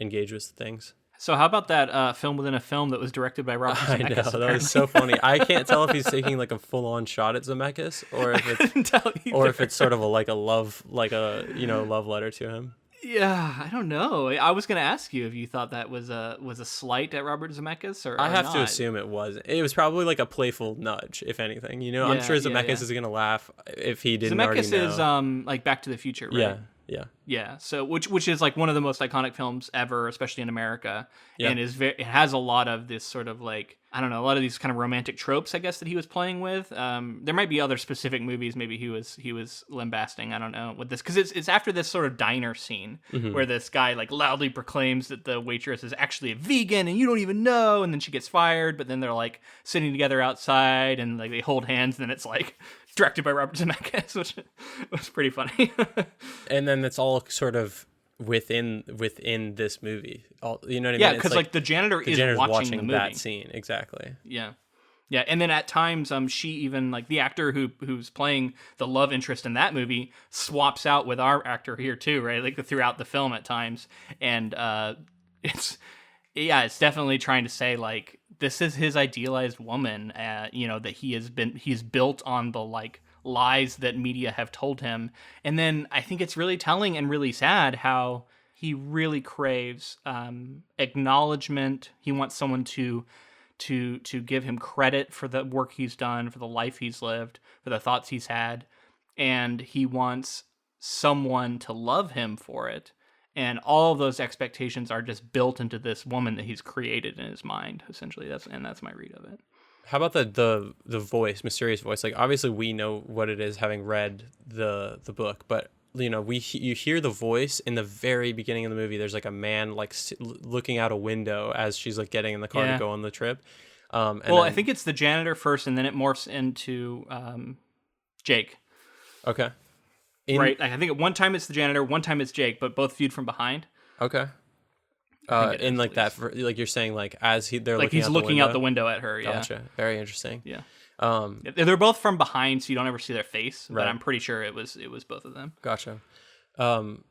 [SPEAKER 2] engage with things.
[SPEAKER 1] So how about that film within a film that was directed by Robert Zemeckis?
[SPEAKER 2] I know, that was so funny. I can't tell if he's taking like a full-on shot at Zemeckis, or if it's sort of a love letter to him.
[SPEAKER 1] Yeah, I don't know. I was going to ask you if you thought that was a slight at Robert Zemeckis, or
[SPEAKER 2] I have
[SPEAKER 1] not.
[SPEAKER 2] to assume it was. It was probably like a playful nudge, if anything. I'm sure Zemeckis is going to laugh if he didn't already know.
[SPEAKER 1] Zemeckis is like Back to the Future, right? Yeah. So which is like one of the most iconic films ever, especially in America, and it has a lot of this sort of like, I don't know, a lot of these kind of romantic tropes, I guess, that he was playing with. There might be other specific movies maybe he was lambasting, I don't know, with this, because it's after this sort of diner scene where this guy like loudly proclaims that the waitress is actually a vegan and you don't even know, and then she gets fired, but then they're like sitting together outside and like they hold hands, and then it's like directed by Robert Zemeckis, which was pretty funny.
[SPEAKER 2] And then it's all sort of within this movie. You know what I mean?
[SPEAKER 1] Yeah, because like the janitor is watching the movie.
[SPEAKER 2] That scene, exactly.
[SPEAKER 1] Yeah. And then at times, she even, like, the actor who's playing the love interest in that movie swaps out with our actor here too, right? Like throughout the film at times, and it's definitely trying to say like this is his idealized woman, that he's built on the like lies that media have told him. And then I think it's really telling and really sad how he really craves acknowledgement. He wants someone to give him credit for the work he's done, for the life he's lived, for the thoughts he's had, and he wants someone to love him for it. And all of those expectations are just built into this woman that he's created in his mind, essentially. That's my read of it.
[SPEAKER 2] How about the voice, mysterious voice? Like, obviously we know what it is having read the book, but you hear the voice in the very beginning of the movie. There's like a man like looking out a window as she's like getting in the car to go on the trip. I think it's the janitor first, and then it morphs into Jake. Okay.
[SPEAKER 1] Right. I think at one time it's the janitor, one time it's Jake, but both viewed from behind.
[SPEAKER 2] Okay. In like that, like you're saying, like as they're like
[SPEAKER 1] he's looking out the window at her. Yeah.
[SPEAKER 2] Gotcha. Very interesting.
[SPEAKER 1] Yeah. They're both from behind, so you don't ever see their face. Right. But I'm pretty sure it was both of them.
[SPEAKER 2] Gotcha. And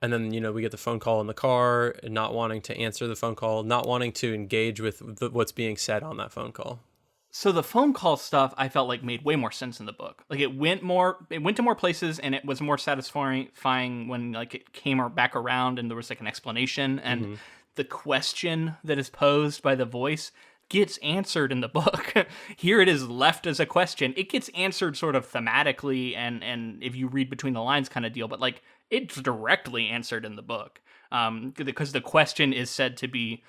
[SPEAKER 2] then we get the phone call in the car, not wanting to answer the phone call, not wanting to engage with what's being said on that phone call.
[SPEAKER 1] So the phone call stuff I felt like made way more sense in the book. Like it went to more places, and it was more satisfying when like it came back around and there was like an explanation, and the question that is posed by the voice, gets answered in the book. Here it is left as a question. It gets answered sort of thematically and if you read between the lines kind of deal, but like it's directly answered in the book. Because the question is said to be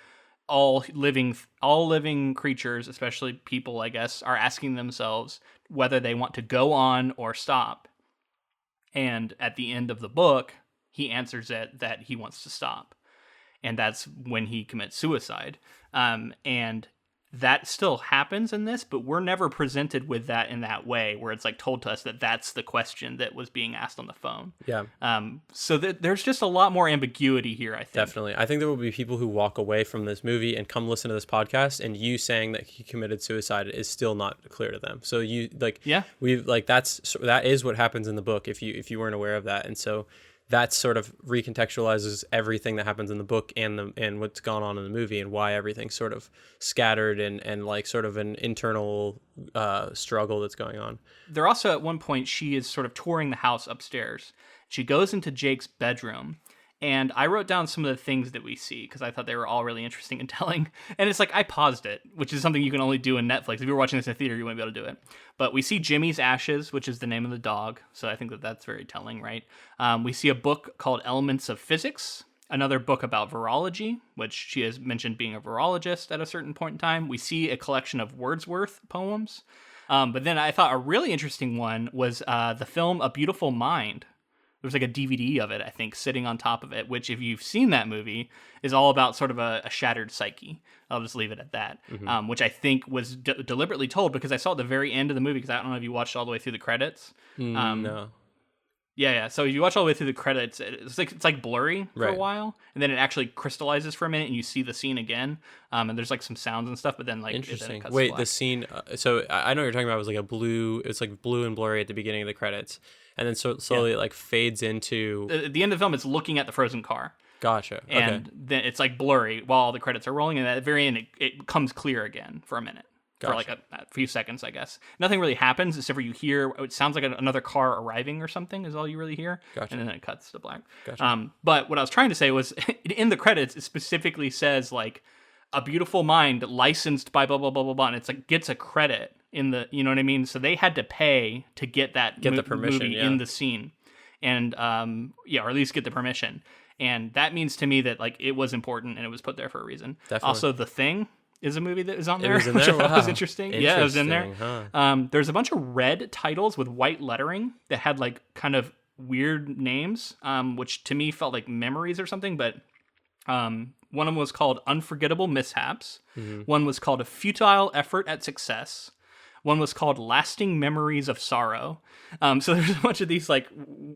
[SPEAKER 1] all living creatures, especially people, I guess, are asking themselves whether they want to go on or stop. And at the end of the book, he answers it that he wants to stop. And that's when he commits suicide. And that still happens in this, but we're never presented with that in that way, where it's like told to us that that's the question that was being asked on the phone.
[SPEAKER 2] Yeah.
[SPEAKER 1] So there's just a lot more ambiguity here, I think.
[SPEAKER 2] Definitely. I think there will be people who walk away from this movie and come listen to this podcast, and you saying that he committed suicide is still not clear to them. So you that is what happens in the book if you weren't aware of that. And so that sort of recontextualizes everything that happens in the book and what's gone on in the movie and why everything's sort of scattered and like sort of an internal struggle that's going on.
[SPEAKER 1] They're also at one point, she is sort of touring the house upstairs. She goes into Jake's bedroom, and I wrote down some of the things that we see because I thought they were all really interesting and telling. And it's like, I paused it, which is something you can only do in Netflix. If you were watching this in a theater, you wouldn't be able to do it. But we see Jimmy's ashes, which is the name of the dog. So I think that that's very telling, right? We see a book called Elements of Physics, another book about virology, which she has mentioned being a virologist at a certain point in time. We see a collection of Wordsworth poems. But then I thought a really interesting one was the film A Beautiful Mind. There's like a DVD of it, I think, sitting on top of it, which if you've seen that movie is all about sort of a shattered psyche. I'll just leave it at that, which I think was deliberately told because I saw at the very end of the movie, because I don't know if you watched all the way through the credits.
[SPEAKER 2] No.
[SPEAKER 1] Yeah. So you watch all the way through the credits, it's like blurry for a while, and then it actually crystallizes for a minute, and you see the scene again. And there's like some sounds and stuff, but then like
[SPEAKER 2] interesting.
[SPEAKER 1] It cuts
[SPEAKER 2] Wait,
[SPEAKER 1] black.
[SPEAKER 2] the scene. So I know what you're talking about. It was like a blue. It's like blue and blurry at the beginning of the credits, and then slowly it like fades into.
[SPEAKER 1] At the end of the film, it's looking at the frozen car.
[SPEAKER 2] Gotcha.
[SPEAKER 1] And then it's like blurry while all the credits are rolling, and at the very end, it becomes clear again for a minute. Gotcha. For like a few seconds, I guess. Nothing really happens except for you hear, it sounds like another car arriving or something is all you really hear.
[SPEAKER 2] Gotcha.
[SPEAKER 1] And then it cuts to black.
[SPEAKER 2] Gotcha.
[SPEAKER 1] But what I was trying to say was, in the credits, it specifically says like, A Beautiful Mind licensed by blah, blah, blah, blah, blah. And it's like, gets a credit in the, you know what I mean? So they had to pay to get that
[SPEAKER 2] the permission,
[SPEAKER 1] movie in the scene. And, or at least get the permission. And that means to me that like it was important and it was put there for a reason.
[SPEAKER 2] Definitely.
[SPEAKER 1] Also, The Thing is a movie that is on there,
[SPEAKER 2] which
[SPEAKER 1] I thought was
[SPEAKER 2] interesting.
[SPEAKER 1] interesting. Yeah, it was in there.
[SPEAKER 2] Huh?
[SPEAKER 1] There's a bunch of red titles with white lettering that had like kind of weird names, which to me felt like memories or something. But one of them was called Unforgettable Mishaps. Mm-hmm. One was called A Futile Effort at Success. One was called Lasting Memories of Sorrow. So there's a bunch of these like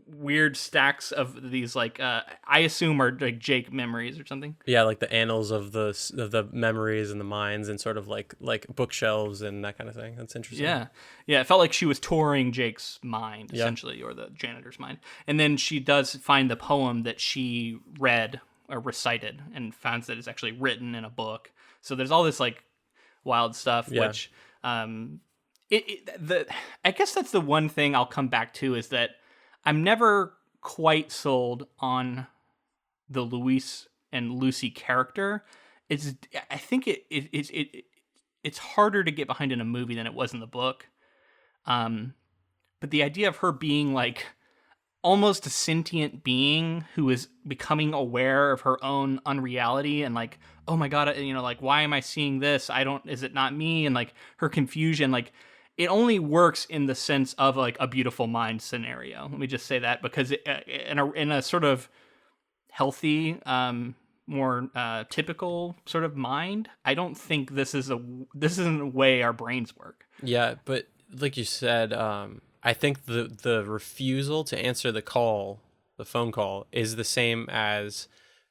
[SPEAKER 1] weird stacks of these like I assume are like Jake memories or something.
[SPEAKER 2] Yeah, like the annals of the memories and the minds and sort of like bookshelves and that kind of thing. That's interesting.
[SPEAKER 1] Yeah. It felt like she was touring Jake's mind essentially, or the janitor's mind. And then she does find the poem that she read or recited and finds that it's actually written in a book. So there's all this like wild stuff, which. I guess that's the one thing I'll come back to is that I'm never quite sold on the Louise and Lucy character. I think it's harder to get behind in a movie than it was in the book. But the idea of her being like almost a sentient being who is becoming aware of her own unreality and like, oh my God, like, why am I seeing this? Is it not me? And like her confusion, like it only works in the sense of like A Beautiful Mind scenario. Let me just say that because in a sort of healthy, more typical sort of mind, I don't think this isn't a way our brains work.
[SPEAKER 2] Yeah, but like you said, I think the refusal to answer the phone call, is the same as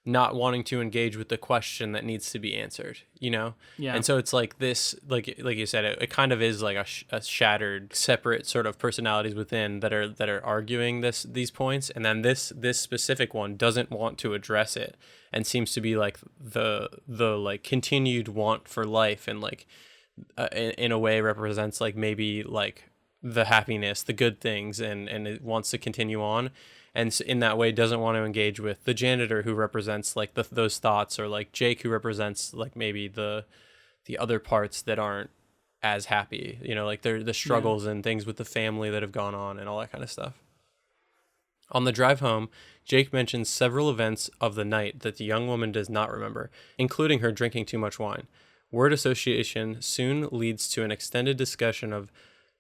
[SPEAKER 2] not wanting to engage with the question that needs to be answered, Yeah. And so it's like this, like you said, it kind of is like a shattered, separate sort of personalities within that are arguing these points. And then this specific one doesn't want to address it and seems to be like the like continued want for life and like in a way represents like maybe like the happiness, the good things, and it wants to continue on. And in that way doesn't want to engage with the janitor who represents like those thoughts, or like Jake who represents like maybe the the other parts that aren't as happy, you know, like the struggles and things with the family that have gone on and all that kind of stuff. On the drive home, Jake mentions several events of the night that the young woman does not remember, including her drinking too much wine. Word association soon leads to an extended discussion of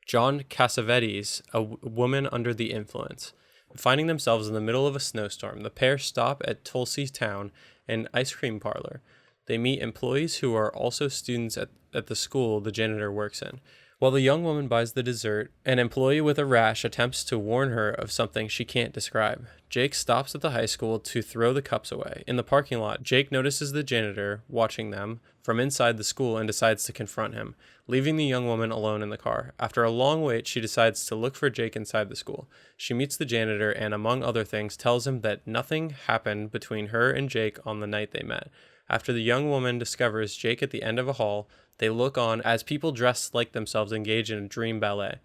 [SPEAKER 2] John Cassavetes, a woman under the influence. Finding themselves in the middle of a snowstorm, the pair stop at Tulsi Town, an ice cream parlor. They meet employees who are also students at the school the janitor works in. While the young woman buys the dessert, an employee with a rash attempts to warn her of something she can't describe. Jake stops at the high school to throw the cups away. In the parking lot, Jake notices the janitor watching them from inside the school and decides to confront him, leaving the young woman alone in the car. After a long wait, she decides to look for Jake inside the school. She meets the janitor and, among other things, tells him that nothing happened between her and Jake on the night they met. After the young woman discovers Jake at the end of a hall, they look on as people dressed like themselves engage in a dream ballet,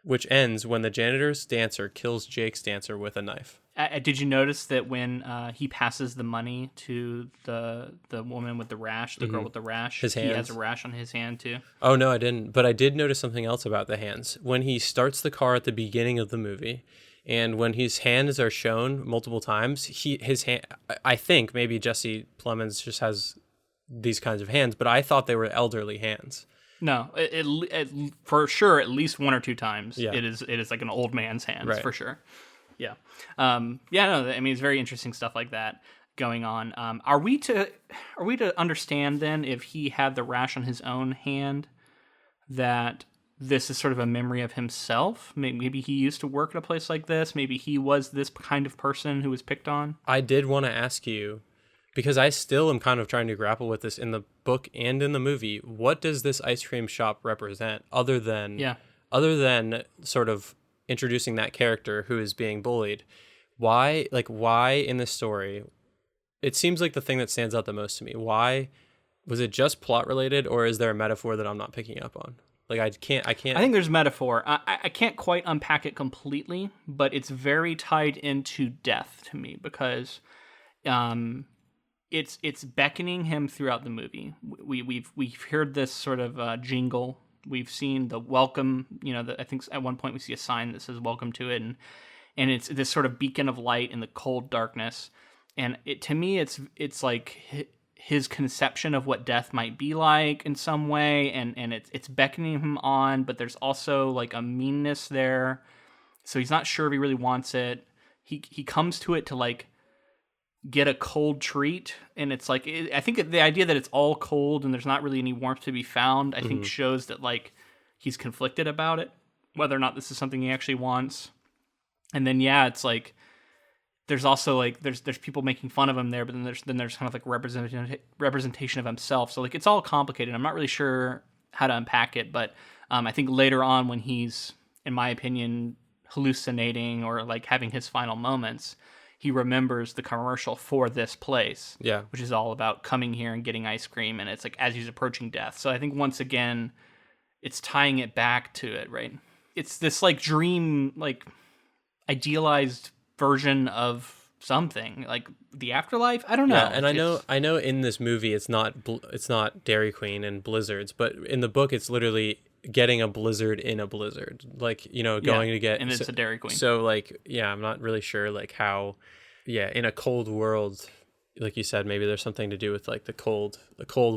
[SPEAKER 2] which ends when the janitor's dancer kills Jake's dancer with a knife.
[SPEAKER 1] Did you notice that when he passes the money to the woman with the rash, the girl with the rash,
[SPEAKER 2] his hands.
[SPEAKER 1] He has a rash on his hand too?
[SPEAKER 2] Oh, no, I didn't. But I did notice something else about the hands. When he starts the car at the beginning of the movie, and when his hands are shown multiple times, his hand, I think maybe Jesse Plemons just has these kinds of hands, but I thought they were elderly hands.
[SPEAKER 1] No, for sure, at least one or two times,
[SPEAKER 2] Yeah.
[SPEAKER 1] it is like an old man's hands,
[SPEAKER 2] Right.
[SPEAKER 1] for sure. Yeah. No, I mean, it's very interesting stuff like that going on. Are we to understand then, if he had the rash on his own hand, that this is sort of a memory of himself? Maybe he used to work at a place like this. Maybe he was this kind of person who was picked on.
[SPEAKER 2] I did want to ask you, because I still am kind of trying to grapple with this in the book and in the movie. What does this ice cream shop represent other than sort of introducing that character who is being bullied? Why in this story, it seems like the thing that stands out the most to me. Why was it just plot related, or is there a metaphor that I'm not picking up on? Like I can't. I
[SPEAKER 1] think there's metaphor. I can't quite unpack it completely, but it's very tied into death to me, because it's beckoning him throughout the movie. We've heard this sort of jingle. We've seen the welcome. I think at one point we see a sign that says "Welcome to it," and it's this sort of beacon of light in the cold darkness. And to me, it's like his conception of what death might be like in some way, and it's beckoning him on, but there's also like a meanness there. So he's not sure if he really wants it. He comes to it to like get a cold treat, and it's like, I think the idea that it's all cold and there's not really any warmth to be found, I think shows that like he's conflicted about it, whether or not this is something he actually wants. And then it's like there's also like there's people making fun of him there, but then there's kind of like representation of himself. So like it's all complicated. I'm not really sure how to unpack it, but I think later on, when he's, in my opinion, hallucinating or like having his final moments, he remembers the commercial for this place, which is all about coming here and getting ice cream, and it's like as he's approaching death. So I think once again, it's tying it back to it, right? It's this like dream, like idealized version of something like the afterlife. I don't know.
[SPEAKER 2] Yeah, and I know in this movie it's not Dairy Queen and blizzards, but in the book it's literally getting a blizzard in a blizzard, like going to get,
[SPEAKER 1] and it's a Dairy Queen.
[SPEAKER 2] So like I'm not really sure like how in a cold world, like you said, maybe there's something to do with like the cold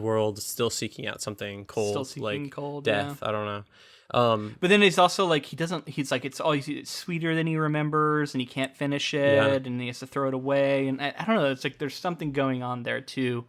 [SPEAKER 2] world still seeking out something cold, like cold, death. I don't know.
[SPEAKER 1] But then it's also like he's like it's sweeter than he remembers, and he can't finish it, and he has to throw it away, and I don't know, it's like there's something going on there too.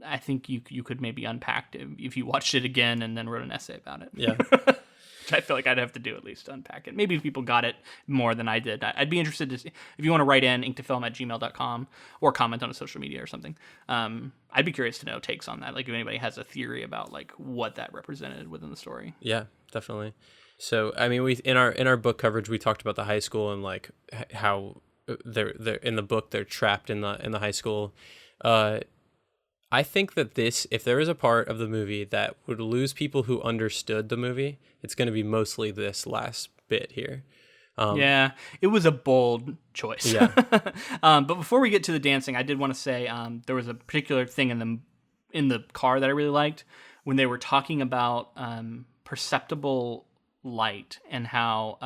[SPEAKER 1] I think you could maybe unpack it if you watched it again and then wrote an essay about it.
[SPEAKER 2] Yeah.
[SPEAKER 1] Which I feel like I'd have to do at least to unpack it. Maybe people got it more than I did. I'd be interested to see, if you want to write in inktofilm@gmail.com or comment on a social media or something. I'd be curious to know takes on that. Like if anybody has a theory about like what that represented within the story.
[SPEAKER 2] Yeah, definitely. So, I mean, we in our book coverage, we talked about the high school and like how they're in the book, they're trapped in the high school. I think that if there is a part of the movie that would lose people who understood the movie, it's going to be mostly this last bit here.
[SPEAKER 1] It was a bold choice. Yeah. But before we get to the dancing, I did want to say there was a particular thing in in the car that I really liked when they were talking about perceptible light and how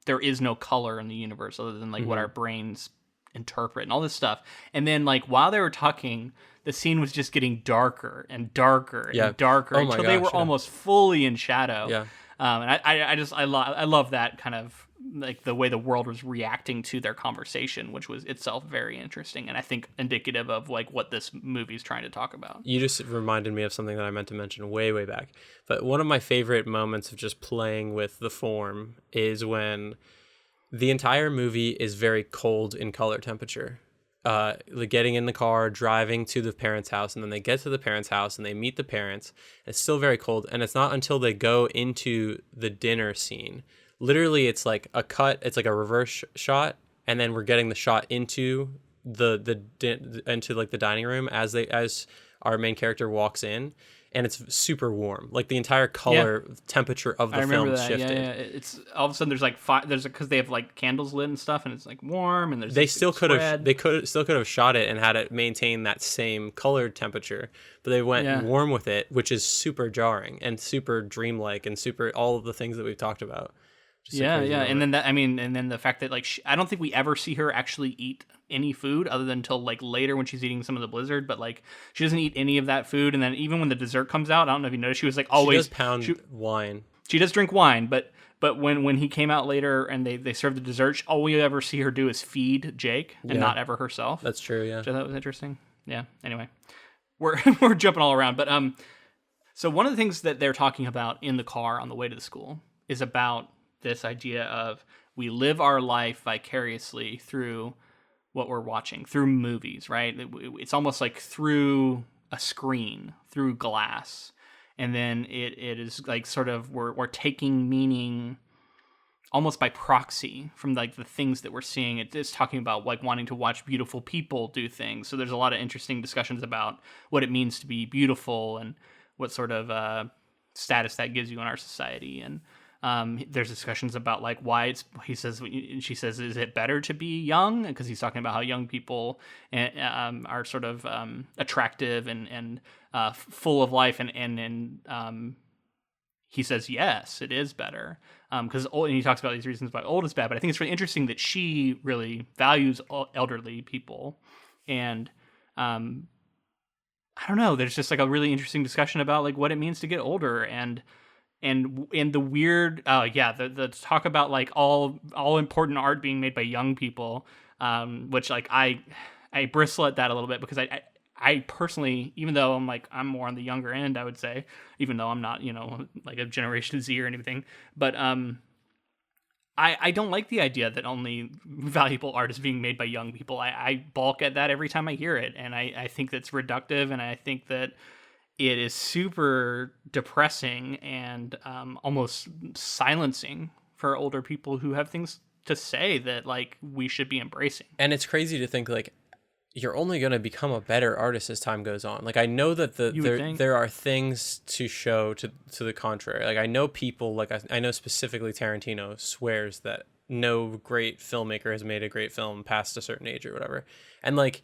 [SPEAKER 1] there is no color in the universe other than like what our brains interpret and all this stuff. And then like while they were talking, the scene was just getting darker and darker and darker until they were almost fully in shadow.
[SPEAKER 2] Yeah.
[SPEAKER 1] And I love that kind of like the way the world was reacting to their conversation, which was itself very interesting and I think indicative of like what this movie is trying to talk about.
[SPEAKER 2] You just reminded me of something that I meant to mention way back. But one of my favorite moments of just playing with the form is when the entire movie is very cold in color temperature. Like getting in the car, driving to the parents' house, and then they get to the parents' house and they meet the parents. It's still very cold, and it's not until they go into the dinner scene. Literally, it's like a cut. It's like a reverse shot, and then we're getting the shot into into like the dining room as our main character walks in, and it's super warm. Like the entire color temperature of the film shifted.
[SPEAKER 1] Yeah. It's all of a sudden there's like because they have like candles lit and stuff, and it's like warm, and there's
[SPEAKER 2] they still could have shot it and had it maintain that same color temperature, but they went warm with it, which is super jarring and super dreamlike and super all of the things that we've talked about.
[SPEAKER 1] And then and then the fact that like I don't think we ever see her actually eat any food other than until like later when she's eating some of the blizzard, but like she doesn't eat any of that food. And then even when the dessert comes out, I don't know if you noticed, she was like always
[SPEAKER 2] she does pound wine.
[SPEAKER 1] She does drink wine, but when he came out later and they served the dessert, all we ever see her do is feed Jake and not ever herself.
[SPEAKER 2] That's true. Yeah,
[SPEAKER 1] which I thought was interesting. Yeah. Anyway, we're jumping all around, but so one of the things that they're talking about in the car on the way to the school is about this idea of we live our life vicariously through what we're watching, through movies, right? It's almost like through a screen, through glass. And then it is like sort of we're taking meaning almost by proxy from like the things that we're seeing. It is talking about like wanting to watch beautiful people do things. So there's a lot of interesting discussions about what it means to be beautiful and what sort of status that gives you in our society. And there's discussions about like why she says, is it better to be young? Because he's talking about how young people are sort of attractive and full of life. And he says, yes, it is better. Because and he talks about these reasons why old is bad. But I think it's really interesting that she really values elderly people. And I don't know, there's just like a really interesting discussion about like what it means to get older and the weird the talk about like all important art being made by young people, which like I bristle at that a little bit because I personally, even though I'm more on the younger end, I would say, even though I'm not like a Generation Z or anything, but I don't like the idea that only valuable art is being made by young people. I balk at that every time I hear it, and I think that's reductive, and I think that it is super depressing and almost silencing for older people who have things to say that like we should be embracing.
[SPEAKER 2] And it's crazy to think like you're only going to become a better artist as time goes on. Like I know that there are things to show to the contrary. Like I know people, like I know specifically Tarantino swears that no great filmmaker has made a great film past a certain age or whatever. And like,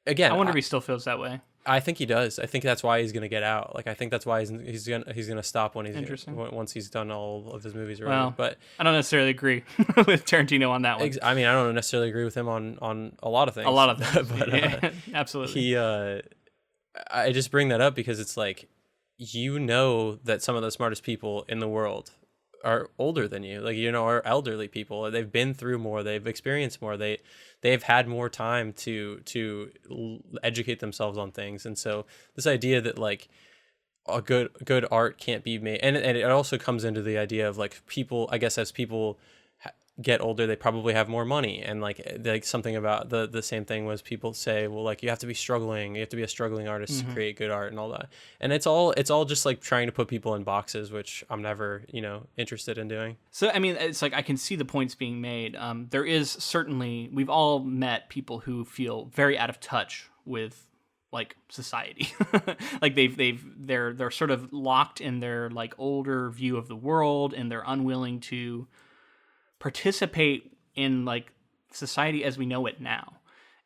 [SPEAKER 2] again,
[SPEAKER 1] I wonder if he still feels that way.
[SPEAKER 2] I think he does. I think that's why he's gonna get out. Like I think that's why he's gonna stop when once he's done all of his movies. Or whatever. But
[SPEAKER 1] I don't necessarily agree with Tarantino on that one.
[SPEAKER 2] I mean, I don't necessarily agree with him on a lot of things.
[SPEAKER 1] A lot of things,
[SPEAKER 2] but
[SPEAKER 1] yeah, absolutely.
[SPEAKER 2] I just bring that up because it's like that some of the smartest people in the world are older than you, like are elderly people. They've been through more. They've experienced more. They've had more time to educate themselves on things. And so this idea that like a good art can't be made, and it also comes into the idea of like people, I guess as people get older, they probably have more money, and like something about the same thing was people say, well, like you have to be a struggling artist to create good art and all that. And it's all just like trying to put people in boxes, which I'm never interested in doing.
[SPEAKER 1] So I mean, it's like I can see the points being made. There is certainly, we've all met people who feel very out of touch with like society. Like they're sort of locked in their like older view of the world, and they're unwilling to participate in like society as we know it now.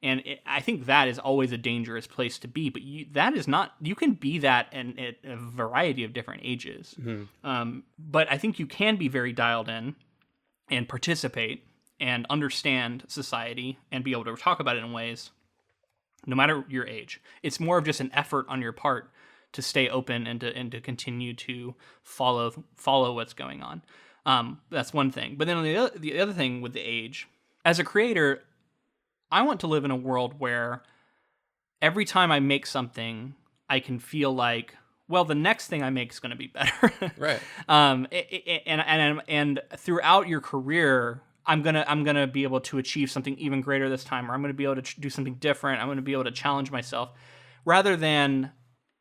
[SPEAKER 1] I think that is always a dangerous place to be, but that is not, you can be that at a variety of different ages. But I think you can be very dialed in and participate and understand society and be able to talk about it in ways, no matter your age. It's more of just an effort on your part to stay open and to continue to follow what's going on. That's one thing. But then on the other thing with the age, as a creator, I want to live in a world where every time I make something, I can feel like, well, the next thing I make is going to be better.
[SPEAKER 2] Right.
[SPEAKER 1] And throughout your career, I'm gonna be able to achieve something even greater this time, or I'm gonna be able to do something different. I'm gonna be able to challenge myself, rather than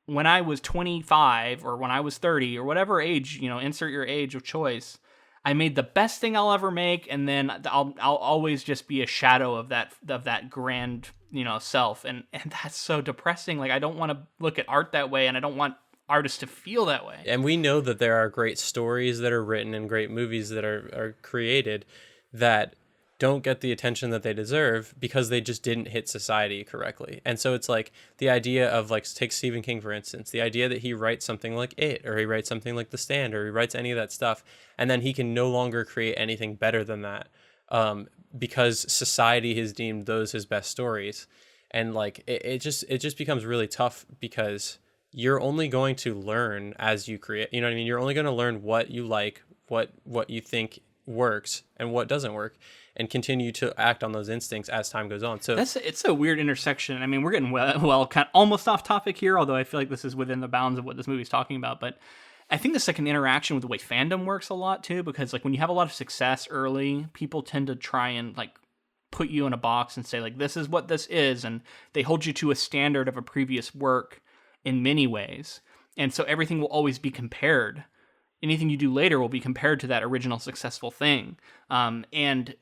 [SPEAKER 1] when I was 25 or when I was 30 or whatever age, insert your age of choice. I made the best thing I'll ever make, and then I'll always just be a shadow of that grand self, and that's so depressing. Like, I don't want to look at art that way, and I don't want artists to feel that way.
[SPEAKER 2] And we know that there are great stories that are written and great movies that are created that don't get the attention that they deserve because they just didn't hit society correctly. And so it's like the idea of, like, take Stephen King, for instance, the idea that he writes something like It, or he writes something like The Stand, or he writes any of that stuff, and then he can no longer create anything better than that because society has deemed those his best stories. And like it just becomes really tough because you're only going to learn as you create, you know what I mean? You're only going to learn what you like, what you think works and what doesn't work, and continue to act on those instincts as time goes on. So
[SPEAKER 1] it's a weird intersection. I mean, we're getting well kind of almost off topic here, although I feel like this is within the bounds of what this movie's talking about. But I think the second interaction with the way fandom works a lot too, because like when you have a lot of success early, people tend to try and like put you in a box and say like, this is what this is, and they hold you to a standard of a previous work in many ways. And so everything will always be compared. Anything you do later will be compared to that original successful thing. And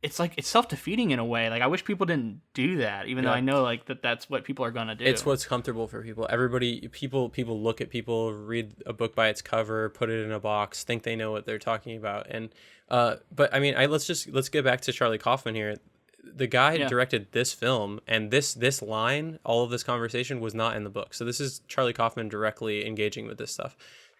[SPEAKER 1] it's like, it's self-defeating in a way. Like, I wish people didn't do that, even though I know like that's what people are going to do.
[SPEAKER 2] It's what's comfortable for people. People look at people, read a book by its cover, put it in a box, think they know what they're talking about. And, but I mean, let's get back to Charlie Kaufman here. The guy directed this film, and this line, all of this conversation was not in the book. So this is Charlie Kaufman directly engaging with this stuff.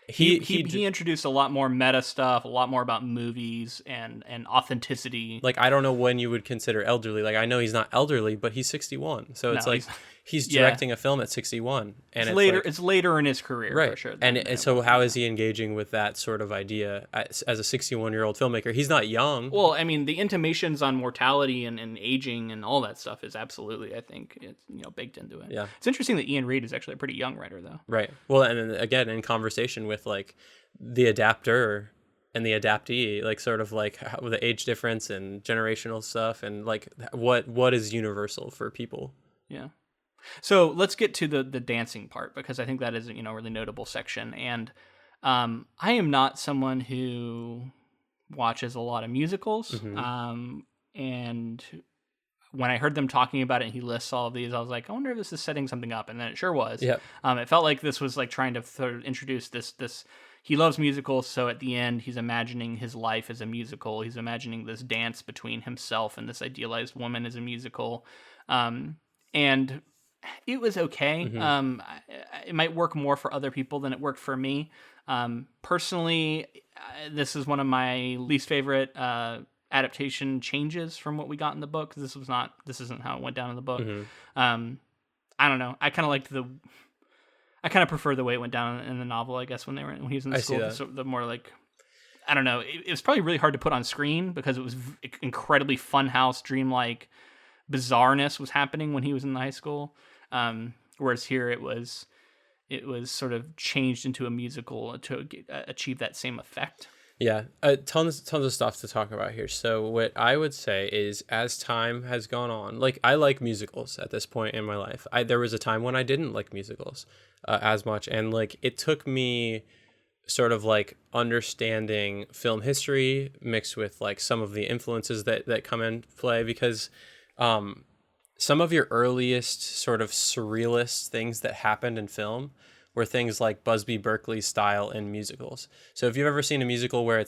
[SPEAKER 2] He
[SPEAKER 1] introduced a lot more meta stuff, a lot more about movies and authenticity.
[SPEAKER 2] Like, I don't know when you would consider elderly. Like, I know he's not elderly, but he's 61. So it's like he's directing a film at 61, and
[SPEAKER 1] it's later in his career,
[SPEAKER 2] right?
[SPEAKER 1] For sure.
[SPEAKER 2] And so how is he engaging with that sort of idea as a 61-year-old filmmaker? He's not young.
[SPEAKER 1] Well, I mean, the intimations on mortality and aging and all that stuff is absolutely, I think, it's baked into it. Yeah, it's interesting that Iain Reid is actually a pretty young writer, though.
[SPEAKER 2] Right. Well, and then, again, in conversation with like the adapter and the adaptee, like sort of like how, the age difference and generational stuff, and like what is universal for people.
[SPEAKER 1] Yeah. So let's get to the dancing part, because I think that is a really notable section. And I am not someone who watches a lot of musicals. Mm-hmm. And when I heard them talking about it and he lists all of these, I was like, I wonder if this is setting something up. And then it sure was. Yep. It felt like this was like trying to sort of introduce this. He loves musicals, so at the end he's imagining his life as a musical. He's imagining this dance between himself and this idealized woman as a musical. And it was okay. Mm-hmm. It might work more for other people than it worked for me. Personally, this is one of my least favorite adaptation changes from what we got in the book. This isn't how it went down in the book. Mm-hmm. I don't know. I kind of prefer the way it went down in the novel, I guess, when he was in the school. So the more like, I don't know. It was probably really hard to put on screen because it was incredibly funhouse, dreamlike bizarreness was happening when he was in the high school. Whereas here it was sort of changed into a musical to achieve that same effect.
[SPEAKER 2] Yeah, tons of stuff to talk about here. So what I would say is, as time has gone on, like, I like musicals at this point in my life. There was a time when I didn't like musicals as much, and like it took me sort of like understanding film history mixed with like some of the influences that come in play, because some of your earliest sort of surrealist things that happened in film were things like Busby Berkeley style in musicals. So if you've ever seen a musical where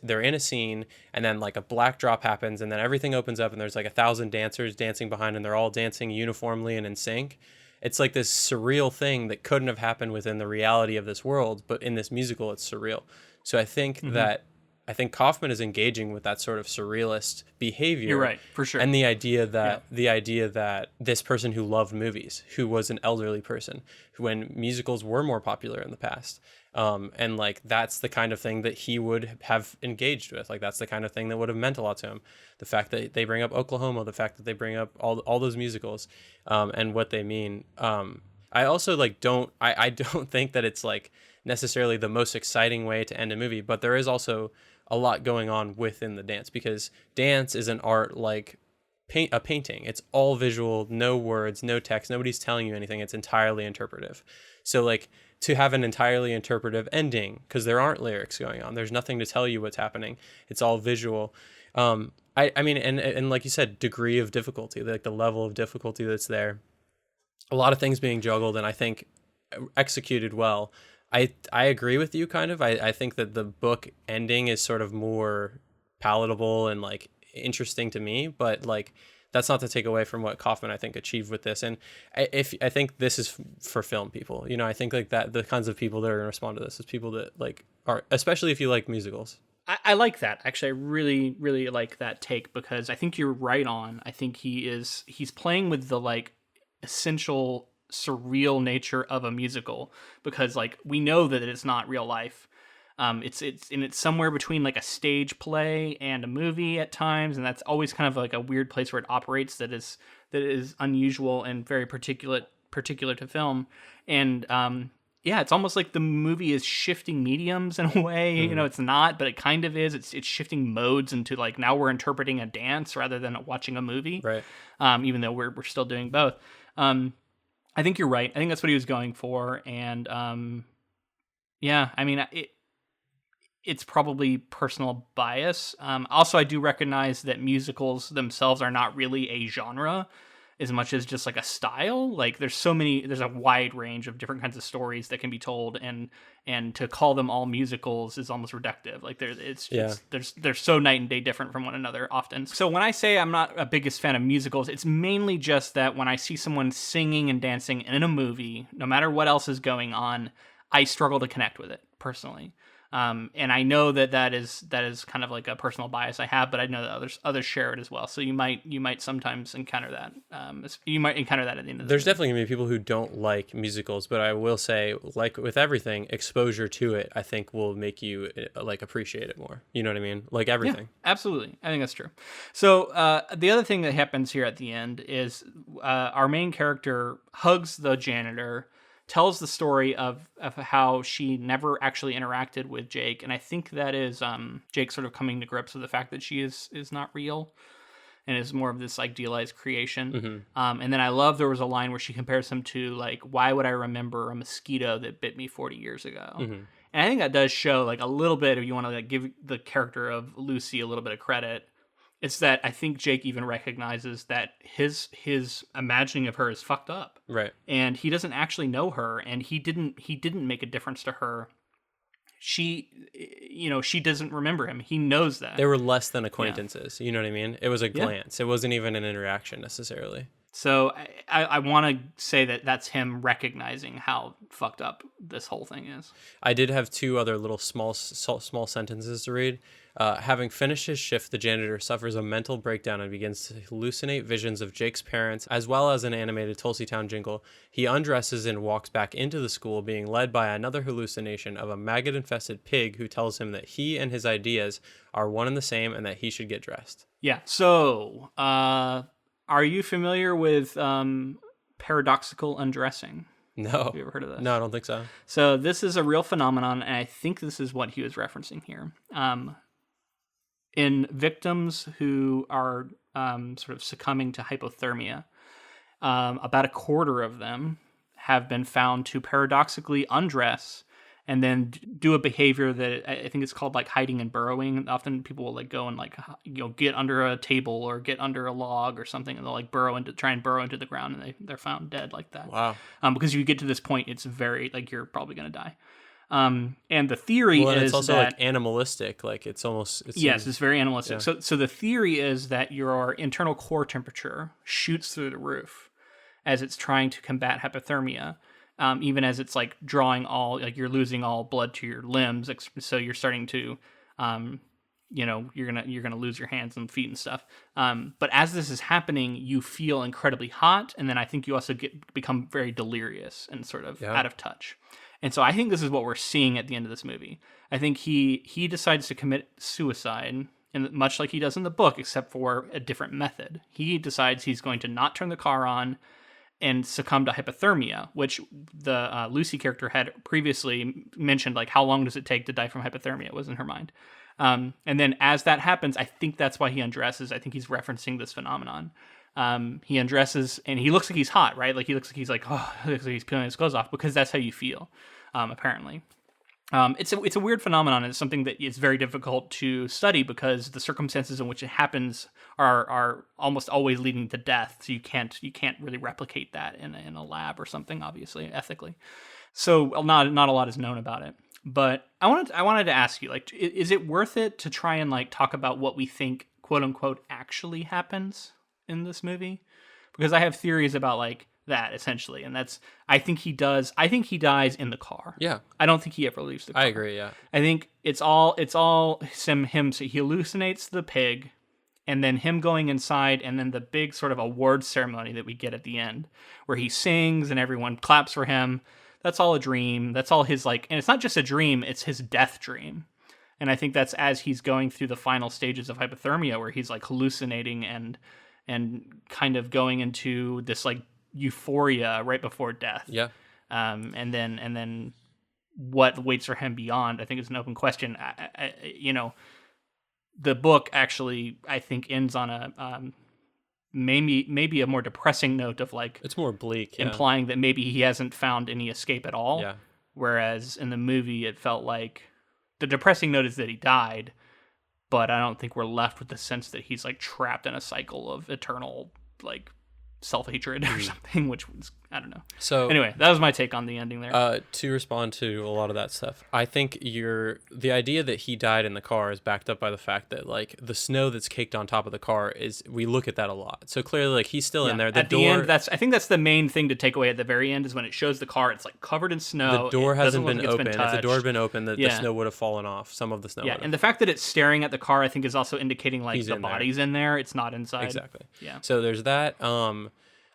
[SPEAKER 2] they're in a scene and then like a black drop happens and then everything opens up and there's like 1,000 dancers dancing behind and they're all dancing uniformly and in sync. It's like this surreal thing that couldn't have happened within the reality of this world, but in this musical, it's surreal. So I think Kaufman is engaging with that sort of surrealist behavior.
[SPEAKER 1] You're right, for sure.
[SPEAKER 2] And the idea that this person who loved movies, who was an elderly person, when musicals were more popular in the past, and like that's the kind of thing that he would have engaged with. Like that's the kind of thing that would have meant a lot to him. The fact that they bring up Oklahoma, the fact that they bring up all those musicals, and what they mean. I also don't think that it's like necessarily the most exciting way to end a movie, but there is also a lot going on within the dance, because dance is an art like a painting. It's all visual, no words, no text, nobody's telling you anything. It's entirely interpretive. So like to have an entirely interpretive ending, because there aren't lyrics going on, there's nothing to tell you what's happening, it's all visual. I mean, and like you said, degree of difficulty, like the level of difficulty that's there, a lot of things being juggled, and I think executed well. I agree with you kind of. I think that the book ending is sort of more palatable and like interesting to me, but like that's not to take away from what Kaufman I think achieved with this. And I think this is for film people, you know, I think like that the kinds of people that are going to respond to this is people that like are, especially if you like musicals.
[SPEAKER 1] I like that. Actually, I really, really like that take, because I think you're right on. I think he's playing with the like essential surreal nature of a musical, because like we know that it's not real life. It's somewhere between like a stage play and a movie at times, and that's always kind of like a weird place where it operates that is unusual and very particular to film. And yeah, it's almost like the movie is shifting mediums in a way. You know, it's not, but it kind of is. It's shifting modes into like now we're interpreting a dance rather than watching a movie,
[SPEAKER 2] right?
[SPEAKER 1] Even though we're still doing both. I think you're right. I think that's what he was going for. And yeah, I mean, it's probably personal bias. Also, I do recognize that musicals themselves are not really a genre as much as just like a style. Like there's a wide range of different kinds of stories that can be told, and to call them all musicals is almost reductive. Like they're so night and day different from one another often. So when I say I'm not a biggest fan of musicals, it's mainly just that when I see someone singing and dancing in a movie, no matter what else is going on, I struggle to connect with it personally. And I know that is kind of like a personal bias I have, but I know that others share it as well. So you might sometimes encounter that. You might encounter that at the end of the
[SPEAKER 2] There's
[SPEAKER 1] movie.
[SPEAKER 2] definitely gonna be people who don't like musicals, but I will say, like with everything, exposure to it, I think will make you like appreciate it more. You know what I mean? Like everything.
[SPEAKER 1] Yeah, absolutely. I think that's true. So the other thing that happens here at the end is our main character hugs the janitor, tells the story of how she never actually interacted with Jake, and I think that is Jake sort of coming to grips with the fact that she is not real and is more of this idealized creation. And then I love there was a line where she compares him to like, why would I remember a mosquito that bit me 40 years ago? And I think that does show like a little bit, if you want to like give the character of Lucy a little bit of credit, it's that I think Jake even recognizes that his imagining of her is fucked up.
[SPEAKER 2] Right.
[SPEAKER 1] And he doesn't actually know her, and he didn't make a difference to her. She doesn't remember him. He knows that.
[SPEAKER 2] They were less than acquaintances. Yeah. You know what I mean? It was a glance. It wasn't even an interaction necessarily.
[SPEAKER 1] So I want to say that that's him recognizing how fucked up this whole thing is.
[SPEAKER 2] I did have two other little small sentences to read. Having finished his shift, the janitor suffers a mental breakdown and begins to hallucinate visions of Jake's parents, as well as an animated Tulsi Town jingle. He undresses and walks back into the school, being led by another hallucination of a maggot-infested pig who tells him that he and his ideas are one and the same and that he should get dressed. Yeah.
[SPEAKER 1] So, are you familiar with paradoxical undressing?
[SPEAKER 2] No.
[SPEAKER 1] Have you ever heard of this?
[SPEAKER 2] No, I don't think so.
[SPEAKER 1] So this is a real phenomenon, and I think this is what he was referencing here. In victims who are sort of succumbing to hypothermia, about a quarter of them have been found to paradoxically undress and then do a behavior that I think it's called like hiding and burrowing. Often people will like go and like, get under a table or get under a log or something, and they'll like try and burrow into the ground, and they're found dead like that.
[SPEAKER 2] Wow.
[SPEAKER 1] Because you get to this point, it's very like you're probably going to die. And the theory
[SPEAKER 2] and
[SPEAKER 1] is
[SPEAKER 2] it's also
[SPEAKER 1] that,
[SPEAKER 2] like animalistic, like it's
[SPEAKER 1] very animalistic.
[SPEAKER 2] Yeah.
[SPEAKER 1] So the theory is that your internal core temperature shoots through the roof as it's trying to combat hypothermia. Even as it's like drawing you're losing all blood to your limbs, so you're starting to, you're gonna lose your hands and feet and stuff. But as this is happening, you feel incredibly hot, and then I think you also become very delirious and sort of out of touch. And so I think this is what we're seeing at the end of this movie. I think he decides to commit suicide, and much like he does in the book, except for a different method. He decides he's going to not turn the car on and succumb to hypothermia, which the Lucy character had previously mentioned, like, how long does it take to die from hypothermia? It was in her mind. And then as that happens, I think that's why he undresses. I think he's referencing this phenomenon. He undresses, and he looks like he's hot, right? Like, he looks like he's peeling his clothes off, because that's how you feel, apparently. It's a weird phenomenon. It's something that is very difficult to study because the circumstances in which it happens are almost always leading to death. So you can't really replicate that in a lab or something, obviously, ethically. So not a lot is known about it. But I wanted to ask you, like, is it worth it to try and like talk about what we think, quote unquote, actually happens in this movie? Because I have theories about like that, essentially, and that's I think he dies in the car.
[SPEAKER 2] Yeah,
[SPEAKER 1] I don't think he ever leaves the car.
[SPEAKER 2] I agree. Yeah,
[SPEAKER 1] I think it's all him. So he hallucinates the pig, and then him going inside, and then the big sort of award ceremony that we get at the end, where he sings and everyone claps for him. That's all a dream. That's all his like, and it's not just a dream; it's his death dream. And I think that's as he's going through the final stages of hypothermia, where he's like hallucinating and kind of going into this like euphoria right before death.
[SPEAKER 2] Yeah.
[SPEAKER 1] And then what waits for him beyond, I think, is an open question. The book actually, I think, ends on a maybe a more depressing note of like,
[SPEAKER 2] it's more bleak,
[SPEAKER 1] implying that maybe he hasn't found any escape at all.
[SPEAKER 2] Yeah.
[SPEAKER 1] Whereas in the movie, it felt like the depressing note is that he died, but I don't think we're left with the sense that he's like trapped in a cycle of eternal like self-hatred or something, which was, I don't know. So anyway, that was my take on the ending there.
[SPEAKER 2] To respond to a lot of that stuff, I think the idea that he died in the car is backed up by the fact that like the snow that's caked on top of the car we look at that a lot. So clearly like he's still in there.
[SPEAKER 1] At the end, I think that's the main thing to take away at the very end, is when it shows the car, it's like covered in snow.
[SPEAKER 2] The door hasn't been open. If the door had been open, the snow would have fallen off. Some of the snow.
[SPEAKER 1] Yeah, and the fact that it's staring at the car, I think, is also indicating like the body's in there. It's not inside.
[SPEAKER 2] Exactly.
[SPEAKER 1] Yeah.
[SPEAKER 2] So there's that.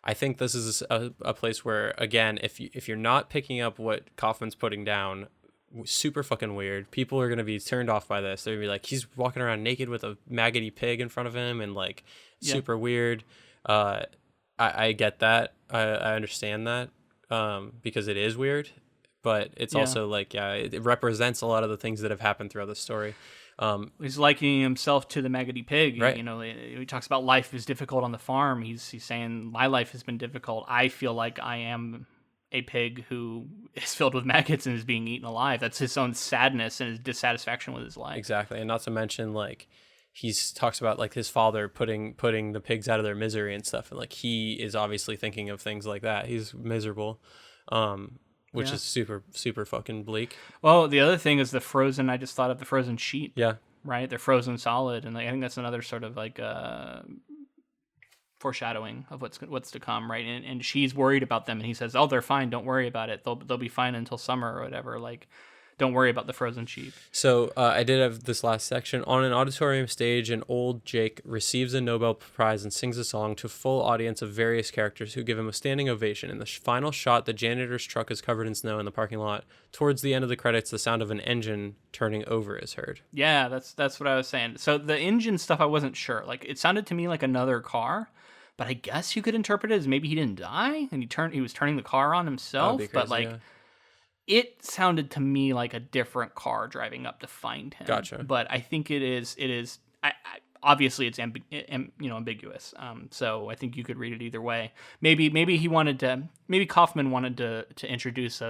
[SPEAKER 2] I think this is a place where, again, if you're not picking up what Kaufman's putting down, super fucking weird. People are going to be turned off by this. They're going to be like, he's walking around naked with a maggoty pig in front of him, and like super weird. I get that. I understand that because it is weird, but it's also like, it represents a lot of the things that have happened throughout the story.
[SPEAKER 1] He's likening himself to the maggoty pig.
[SPEAKER 2] Right.
[SPEAKER 1] He talks about life is difficult on the farm. He's saying, my life has been difficult. I feel like I am a pig who is filled with maggots and is being eaten alive. That's his own sadness and his dissatisfaction with his life.
[SPEAKER 2] Exactly. And not to mention, like, he talks about like his father putting the pigs out of their misery and stuff. And like, he is obviously thinking of things like that. He's miserable. Which is super, super fucking bleak. Well,
[SPEAKER 1] the other thing is I just thought of the frozen sheet.
[SPEAKER 2] Yeah.
[SPEAKER 1] Right? They're frozen solid. And I think that's another sort of like foreshadowing of what's to come, right? And she's worried about them. And he says, oh, they're fine. Don't worry about it. They'll be fine until summer or whatever. Like, don't worry about the frozen sheep.
[SPEAKER 2] So I did have this last section. On an auditorium stage, an old Jake receives a Nobel Prize and sings a song to a full audience of various characters who give him a standing ovation. In the final shot, the janitor's truck is covered in snow in the parking lot. Towards the end of the credits, the sound of an engine turning over is heard.
[SPEAKER 1] Yeah, that's what I was saying. So the engine stuff, I wasn't sure. Like, it sounded to me like another car, but I guess you could interpret it as maybe he didn't die and he was turning the car on himself.
[SPEAKER 2] Crazy,
[SPEAKER 1] but like... Yeah. It sounded to me like a different car driving up to find him.
[SPEAKER 2] Gotcha.
[SPEAKER 1] But I think it is. Obviously, it's ambiguous. So I think you could read it either way. Maybe he wanted to. Maybe Kaufman wanted to introduce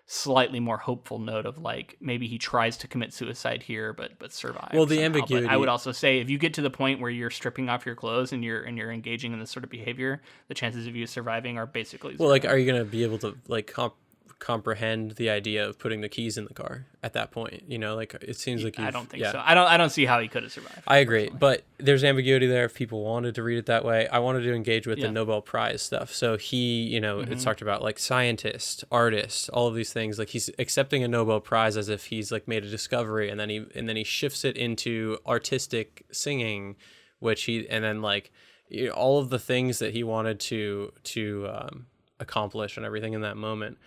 [SPEAKER 1] slightly more hopeful note of like maybe he tries to commit suicide here but survives.
[SPEAKER 2] Well, the
[SPEAKER 1] somehow.
[SPEAKER 2] ambiguity.
[SPEAKER 1] But I would also say if you get to the point where you're stripping off your clothes and you're engaging in this sort of behavior, the chances of you surviving are basically zero.
[SPEAKER 2] Well, like, are you going to be able to like comprehend the idea of putting the keys in the car at that point? You know, like it seems like
[SPEAKER 1] I don't think so. I don't see how he could have survived.
[SPEAKER 2] I agree, but there's ambiguity there if people wanted to read it that way. I wanted to engage with the Nobel Prize stuff. So he, you know, it's talked about like scientist, artist, all of these things. Like he's accepting a Nobel Prize as if he's like made a discovery, and then he shifts it into artistic singing, and then like, you know, all of the things that he wanted to accomplish and everything in that moment.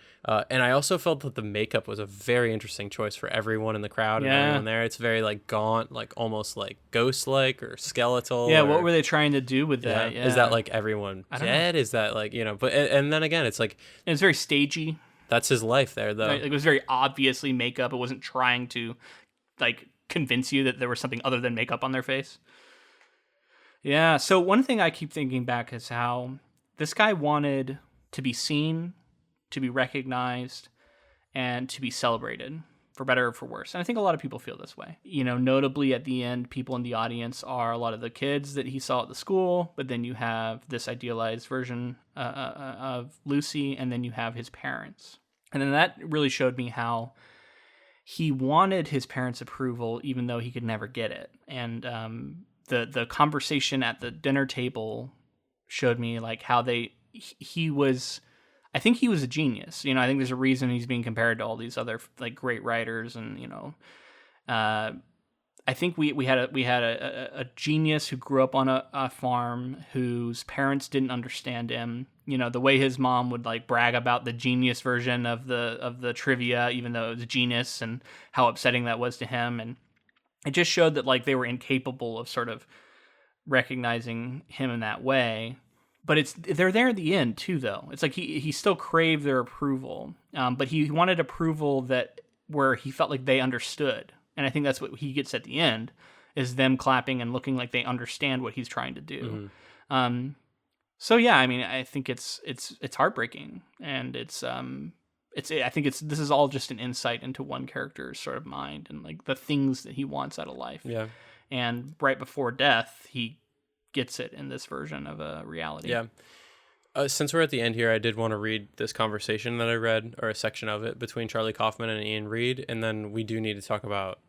[SPEAKER 2] And I also felt that the makeup was a very interesting choice for everyone in the crowd and everyone there. It's very like gaunt, like almost like ghost-like or skeletal.
[SPEAKER 1] Yeah, what were they trying to do with that? Yeah.
[SPEAKER 2] Is that like everyone dead? Is that like, you know, but and then again, it's like...
[SPEAKER 1] And it's very stagey.
[SPEAKER 2] That's his life there, though.
[SPEAKER 1] Right? Like, it was very obviously makeup. It wasn't trying to like convince you that there was something other than makeup on their face. Yeah, so one thing I keep thinking back is how this guy wanted to be seen, to be recognized, and to be celebrated, for better or for worse. And I think a lot of people feel this way. You know, notably at the end, people in the audience are a lot of the kids that he saw at the school, but then you have this idealized version of Lucy, and then you have his parents. And then that really showed me how he wanted his parents' approval, even though he could never get it. And the conversation at the dinner table showed me like how he was, I think he was a genius. You know, I think there's a reason he's being compared to all these other like great writers, and you know, I think we had a genius who grew up on a farm whose parents didn't understand him. You know, the way his mom would like brag about the genius version of the trivia, even though it was genius, and how upsetting that was to him, and it just showed that like they were incapable of sort of recognizing him in that way. But they're there at the end too, though. It's like he still craved their approval, but he wanted approval where he felt like they understood, and I think that's what he gets at the end, is them clapping and looking like they understand what he's trying to do. Mm-hmm. So yeah, I mean, I think it's heartbreaking, and I think this is all just an insight into one character's sort of mind and like the things that he wants out of life.
[SPEAKER 2] Yeah,
[SPEAKER 1] and right before death, he gets it in this version of a reality.
[SPEAKER 2] Yeah. Since we're at the end here, I did want to read this conversation that I read, or a section of it, between Charlie Kaufman and Iain Reid, and then we do need to talk about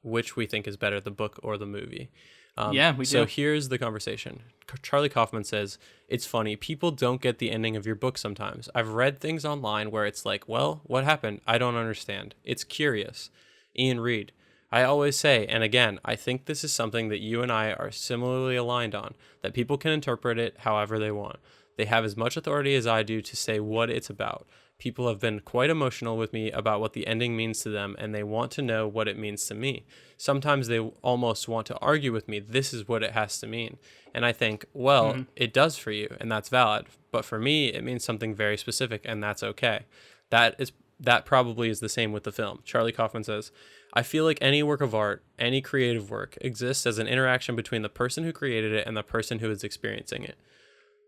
[SPEAKER 2] which we think is better, the book or the movie. We do. So here's the conversation. Charlie Kaufman says, "It's funny, people don't get the ending of your book sometimes. I've read things online where it's like, well, what happened? I don't understand. It's curious." Iain Reid, I always say, and again, I think this is something that you and I are similarly aligned on, that people can interpret it however they want. They have as much authority as I do to say what it's about. People have been quite emotional with me about what the ending means to them, and they want to know what it means to me. Sometimes they almost want to argue with me, this is what it has to mean. And I think, well, It does for you, and that's valid. But for me, it means something very specific, and that's okay. That probably is the same with the film. Charlie Kaufman says, I feel like any work of art, any creative work, exists as an interaction between the person who created it and the person who is experiencing it.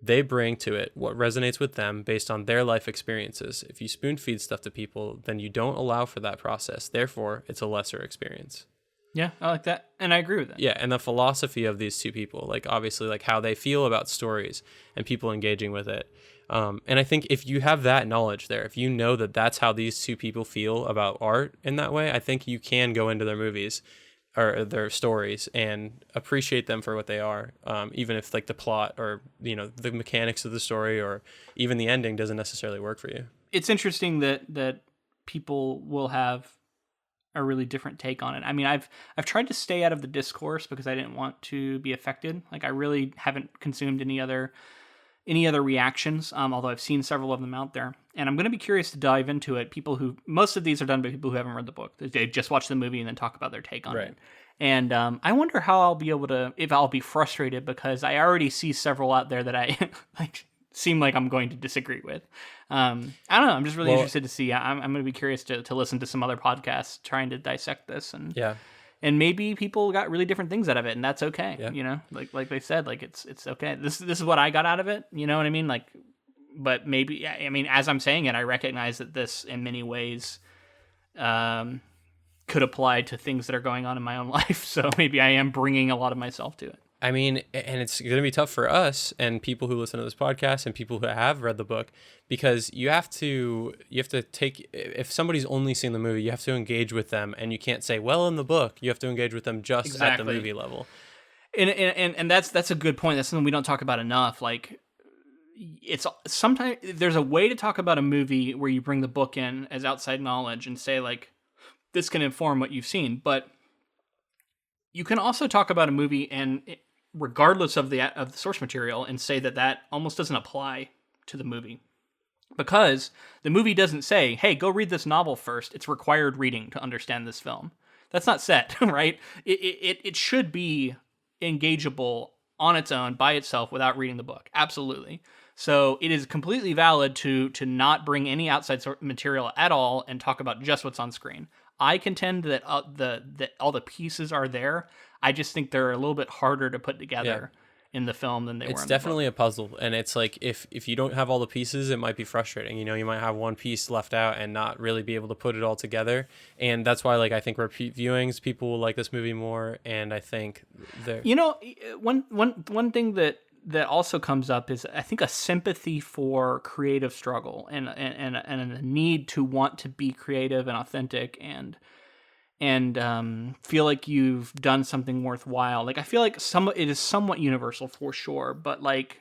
[SPEAKER 2] They bring to it what resonates with them based on their life experiences. If you spoon feed stuff to people, then you don't allow for that process. Therefore, it's a lesser experience.
[SPEAKER 1] Yeah, I like that. And I agree with that.
[SPEAKER 2] Yeah, and the philosophy of these two people, like obviously like how they feel about stories and people engaging with it. And I think if you have that knowledge there, if you know that that's how these two people feel about art in that way, I think you can go into their movies or their stories and appreciate them for what they are, even if like the plot or, you know, the mechanics of the story or even the ending doesn't necessarily work for you.
[SPEAKER 1] It's interesting that people will have a really different take on it. I mean, I've tried to stay out of the discourse because I didn't want to be affected. Like, I really haven't consumed any other reactions, although I've seen several of them out there. And I'm going to be curious to dive into it. Most of these are done by people who haven't read the book. They just watch the movie and then talk about their take on it. And I wonder how I'll be able to, if I'll be frustrated, because I already see several out there that I like seem like I'm going to disagree with. I don't know. I'm just really interested to see. I'm going to be curious to listen to some other podcasts trying to dissect this. And and maybe people got really different things out of it, and that's okay. You know, like they said, like it's okay. This is what I got out of it. You know what I mean? Like, but maybe, I mean, as I'm saying it, I recognize that this in many ways could apply to things that are going on in my own life. So maybe I am bringing a lot of myself to it.
[SPEAKER 2] I mean, and it's going to be tough for us and people who listen to this podcast and people who have read the book, because you have to take, if somebody's only seen the movie, you have to engage with them, and you can't say, well, in the book, you have to engage with them just at the movie level.
[SPEAKER 1] And that's a good point. That's something we don't talk about enough. Like, it's sometimes there's a way to talk about a movie where you bring the book in as outside knowledge and say, like, this can inform what you've seen, but you can also talk about a movie and regardless of the source material and say that almost doesn't apply to the movie, because the movie doesn't say, hey, go read this novel first. It's required reading to understand this film. That's not said, right? It should be engageable on its own by itself without reading the book. Absolutely. So it is completely valid to not bring any outside material at all and talk about just what's on screen. I contend that that all the pieces are there. I just think they're a little bit harder to put together in the film than they were in the book.
[SPEAKER 2] It's definitely a puzzle, and it's like if you don't have all the pieces, it might be frustrating. You know, you might have one piece left out and not really be able to put it all together. And that's why, like, I think repeat viewings, people will like this movie more. And I think one thing that also comes up is, I think, a sympathy for creative struggle and a need to want to be creative and authentic and feel like you've done something worthwhile. Like, I feel like it is somewhat universal for sure, but like,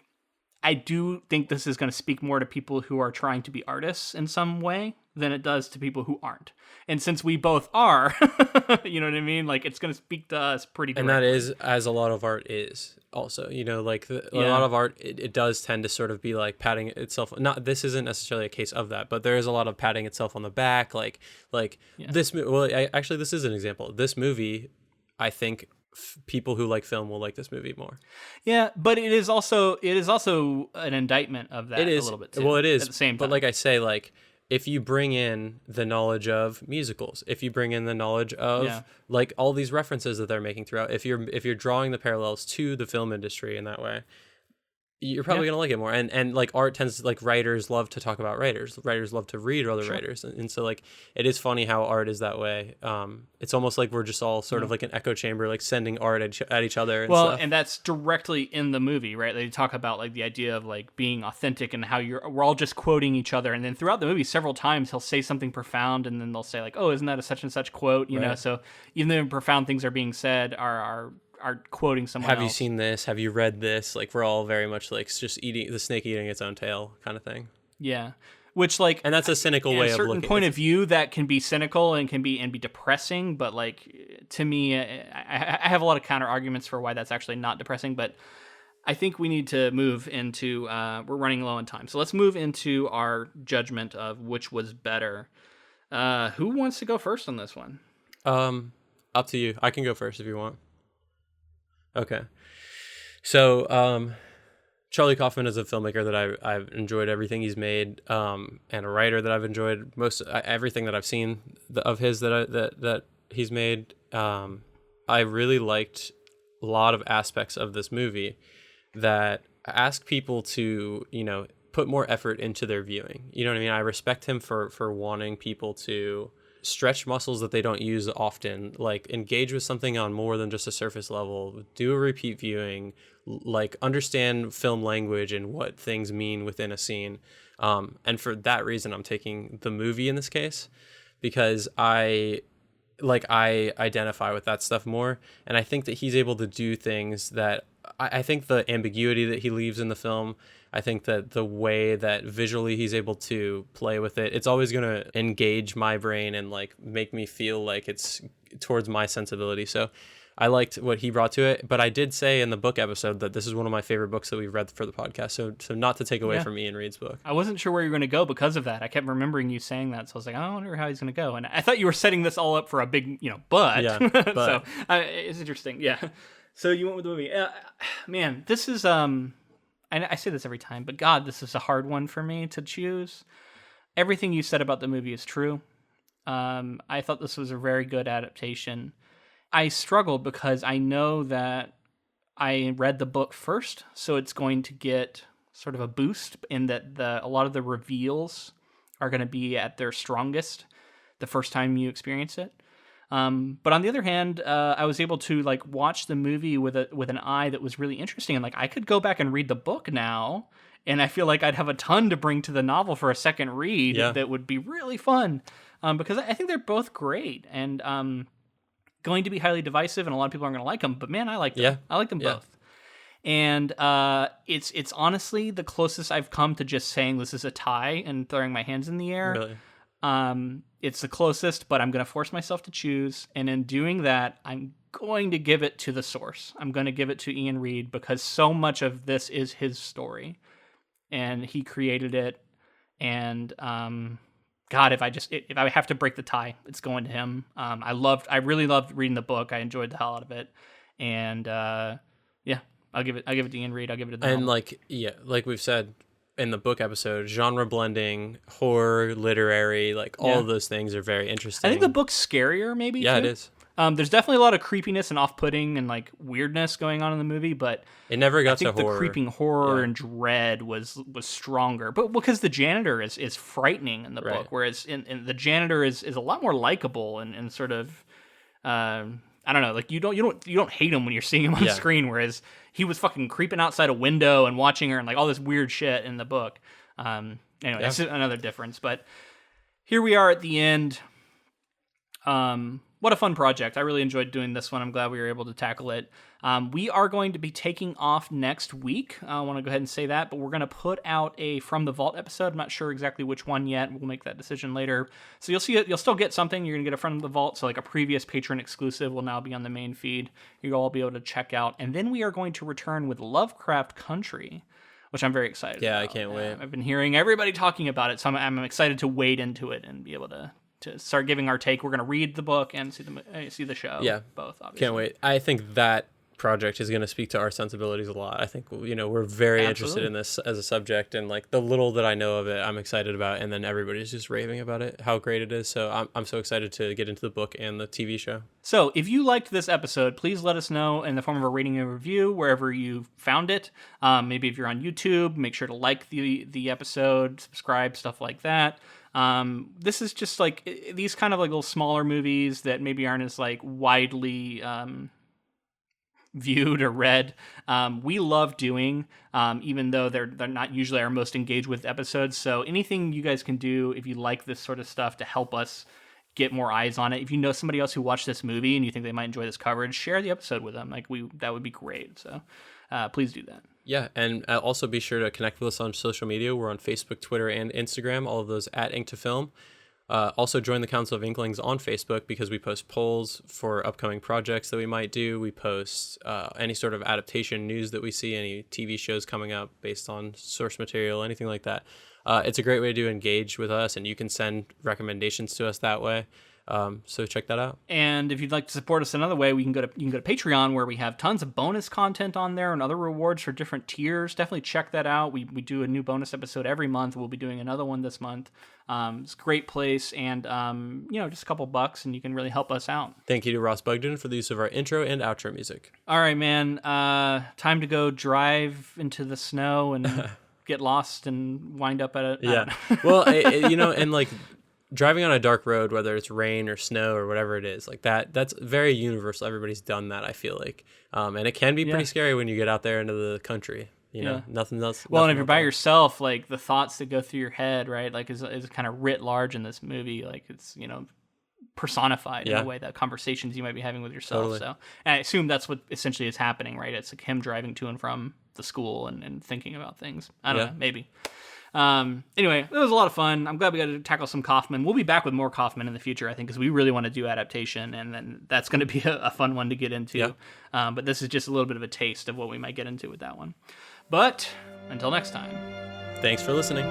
[SPEAKER 2] I do think this is going to speak more to people who are trying to be artists in some way than it does to people who aren't. And since we both are, you know what I mean? Like, it's going to speak to us pretty directly. And that is, as a lot of art is also, you know, like a lot of art, it does tend to sort of be like patting itself. This isn't necessarily a case of that, but there is a lot of patting itself on the back. This, actually, this is an example. This movie, I think people who like film will like this movie more.
[SPEAKER 1] Yeah, but it is also an indictment of that a little bit too.
[SPEAKER 2] Well, it is.
[SPEAKER 1] At the same time.
[SPEAKER 2] But like I say, like, if you bring in the knowledge of musicals, if you bring in the knowledge of like all these references that they're making throughout, if you're drawing the parallels to the film industry in that way, you're probably going to like it more. And like art tends to, like, writers love to talk about writers love to read other writers, and so like it is funny how art is that way. It's almost like we're just all sort of like an echo chamber, like sending art at each other and stuff.
[SPEAKER 1] And that's directly in the movie, right? They talk about like the idea of like being authentic and how we're all just quoting each other, and then throughout the movie several times he'll say something profound, and then they'll say like, oh, isn't that a such and such quote, you know? So even though profound things are being said, are quoting someone else.
[SPEAKER 2] Have you seen this? Have you read this? Like, we're all very much like just eating the snake eating its own tail kind of thing.
[SPEAKER 1] Yeah. Which, like,
[SPEAKER 2] and that's a cynical way of looking.
[SPEAKER 1] A certain point of view that can be cynical and can be depressing, but like, to me, I have a lot of counter arguments for why that's actually not depressing, but I think we need to move into we're running low on time. So let's move into our judgment of which was better. Who wants to go first on this one?
[SPEAKER 2] Up to you. I can go first if you want. Okay. So, Charlie Kaufman is a filmmaker that I've enjoyed everything he's made, and a writer that I've enjoyed everything that I've seen of his that he's made. I really liked a lot of aspects of this movie that ask people to, you know, put more effort into their viewing. You know what I mean? I respect him for wanting people to stretch muscles that they don't use often, like engage with something on more than just a surface level, do a repeat viewing, like understand film language and what things mean within a scene. And for that reason, I'm taking the movie in this case, because I identify with that stuff more. And I think that he's able to do things that I think the ambiguity that he leaves in the film, I think that the way that visually he's able to play with it, it's always going to engage my brain and like make me feel like it's towards my sensibility. So I liked what he brought to it, but I did say in the book episode that this is one of my favorite books that we've read for the podcast. So not to take away from Iain Reid's book.
[SPEAKER 1] I wasn't sure where you were going to go because of that. I kept remembering you saying that. So I was like, I wonder how he's going to go. And I thought you were setting this all up for a big, but. Yeah, but. So it's interesting. Yeah. So you went with the movie. Man, this is, I say this every time, but God, this is a hard one for me to choose. Everything you said about the movie is true. I thought this was a very good adaptation. I struggled because I know that I read the book first, so it's going to get sort of a boost in that a lot of the reveals are going to be at their strongest the first time you experience it. But on the other hand, I was able to like watch the movie with an eye that was really interesting, and like I could go back and read the book now, and I feel like I'd have a ton to bring to the novel for a second read that would be really fun, because I think they're both great and going to be highly divisive, and a lot of people aren't going to like them. But man, I like them. Yeah. I like them both. And it's honestly the closest I've come to just saying this is a tie and throwing my hands in the air. Really? It's the closest, but I'm going to force myself to choose. And in doing that, I'm going to give it to the source. I'm going to give it to Iain Reid because so much of this is his story. And he created it. And God, if I have to break the tie, it's going to him. I really loved reading the book. I enjoyed the hell out of it. And I'll give it to Iain Reid. I'll give it to them.
[SPEAKER 2] And like we've said in the book episode, genre blending, horror, literary, like all of those things are very interesting.
[SPEAKER 1] I think the book's scarier, maybe.
[SPEAKER 2] Yeah,
[SPEAKER 1] too.
[SPEAKER 2] It is.
[SPEAKER 1] There's definitely a lot of creepiness and off-putting and like weirdness going on in the movie, but
[SPEAKER 2] it never got to horror.
[SPEAKER 1] The creeping horror and dread was stronger, but because the janitor is frightening in the book, whereas in the janitor is a lot more likable and sort of. I don't know, like you don't hate him when you're seeing him on screen, whereas he was fucking creeping outside a window and watching her and like all this weird shit in the book. Anyway, that's another difference. But here we are at the end. What a fun project. I really enjoyed doing this one. I'm glad we were able to tackle it. We are going to be taking off next week. I want to go ahead and say that, but we're going to put out a From the Vault episode. I'm not sure exactly which one yet. We'll make that decision later. So you'll see it. You'll still get something. You're going to get a From the Vault. So like a previous patron exclusive will now be on the main feed. You'll all be able to check out. And then we are going to return with Lovecraft Country, which I'm very excited about.
[SPEAKER 2] I can't wait.
[SPEAKER 1] I've been hearing everybody talking about it, so I'm excited to wade into it and be able to start giving our take. We're going to read the book and see the show. Yeah, both, obviously.
[SPEAKER 2] Can't wait. I think that project is going to speak to our sensibilities a lot. I think, we're very interested in this as a subject, and like the little that I know of it, I'm excited about, and then everybody's just raving about it, how great it is. So I'm so excited to get into the book and the TV show.
[SPEAKER 1] So if you liked this episode, please let us know in the form of a rating and review wherever you found it. Maybe if you're on YouTube, make sure to like the episode, subscribe, stuff like that. This is just like these kind of like little smaller movies that maybe aren't as like widely viewed or read. We love doing, even though they're not usually our most engaged with episodes. So anything you guys can do if you like this sort of stuff to help us get more eyes on it. If you know somebody else who watched this movie and you think they might enjoy this coverage, share the episode with them. That would be great. So please do that.
[SPEAKER 2] Yeah, and also be sure to connect with us on social media. We're on Facebook, Twitter, and Instagram, all of those at Ink to Film. Also join the Council of Inklings on Facebook because we post polls for upcoming projects that we might do. We post any sort of adaptation news that we see, any TV shows coming up based on source material, anything like that. It's a great way to engage with us, and you can send recommendations to us that way. So check that out.
[SPEAKER 1] And if you'd like to support us another way, you can go to Patreon, where we have tons of bonus content on there and other rewards for different tiers. Definitely check that out. We do a new bonus episode every month. We'll be doing another one this month. It's a great place, and just a couple bucks, and you can really help us out.
[SPEAKER 2] Thank you to Ross Bugden for the use of our intro and outro music.
[SPEAKER 1] All right, man. Time to go drive into the snow and get lost and wind up at a...
[SPEAKER 2] Yeah. Well, and like... driving on a dark road, whether it's rain or snow or whatever it is, like that's very universal. Everybody's done that, I feel like. And it can be pretty scary when you get out there into the country. Nothing else.
[SPEAKER 1] Well, and if you're by yourself, like the thoughts that go through your head, right, like is kind of writ large in this movie. Like it's, personified in a way that conversations you might be having with yourself. Totally. So, and I assume that's what essentially is happening, right? It's like him driving to and from the school and thinking about things. I don't know, maybe. Anyway, it was a lot of fun. I'm glad we got to tackle some Kaufman. We'll be back with more Kaufman in the future, I think, because we really want to do adaptation, and then that's going to be a fun one to get into. Yeah. But this is just a little bit of a taste of what we might get into with that one. But until next time.
[SPEAKER 2] Thanks for listening.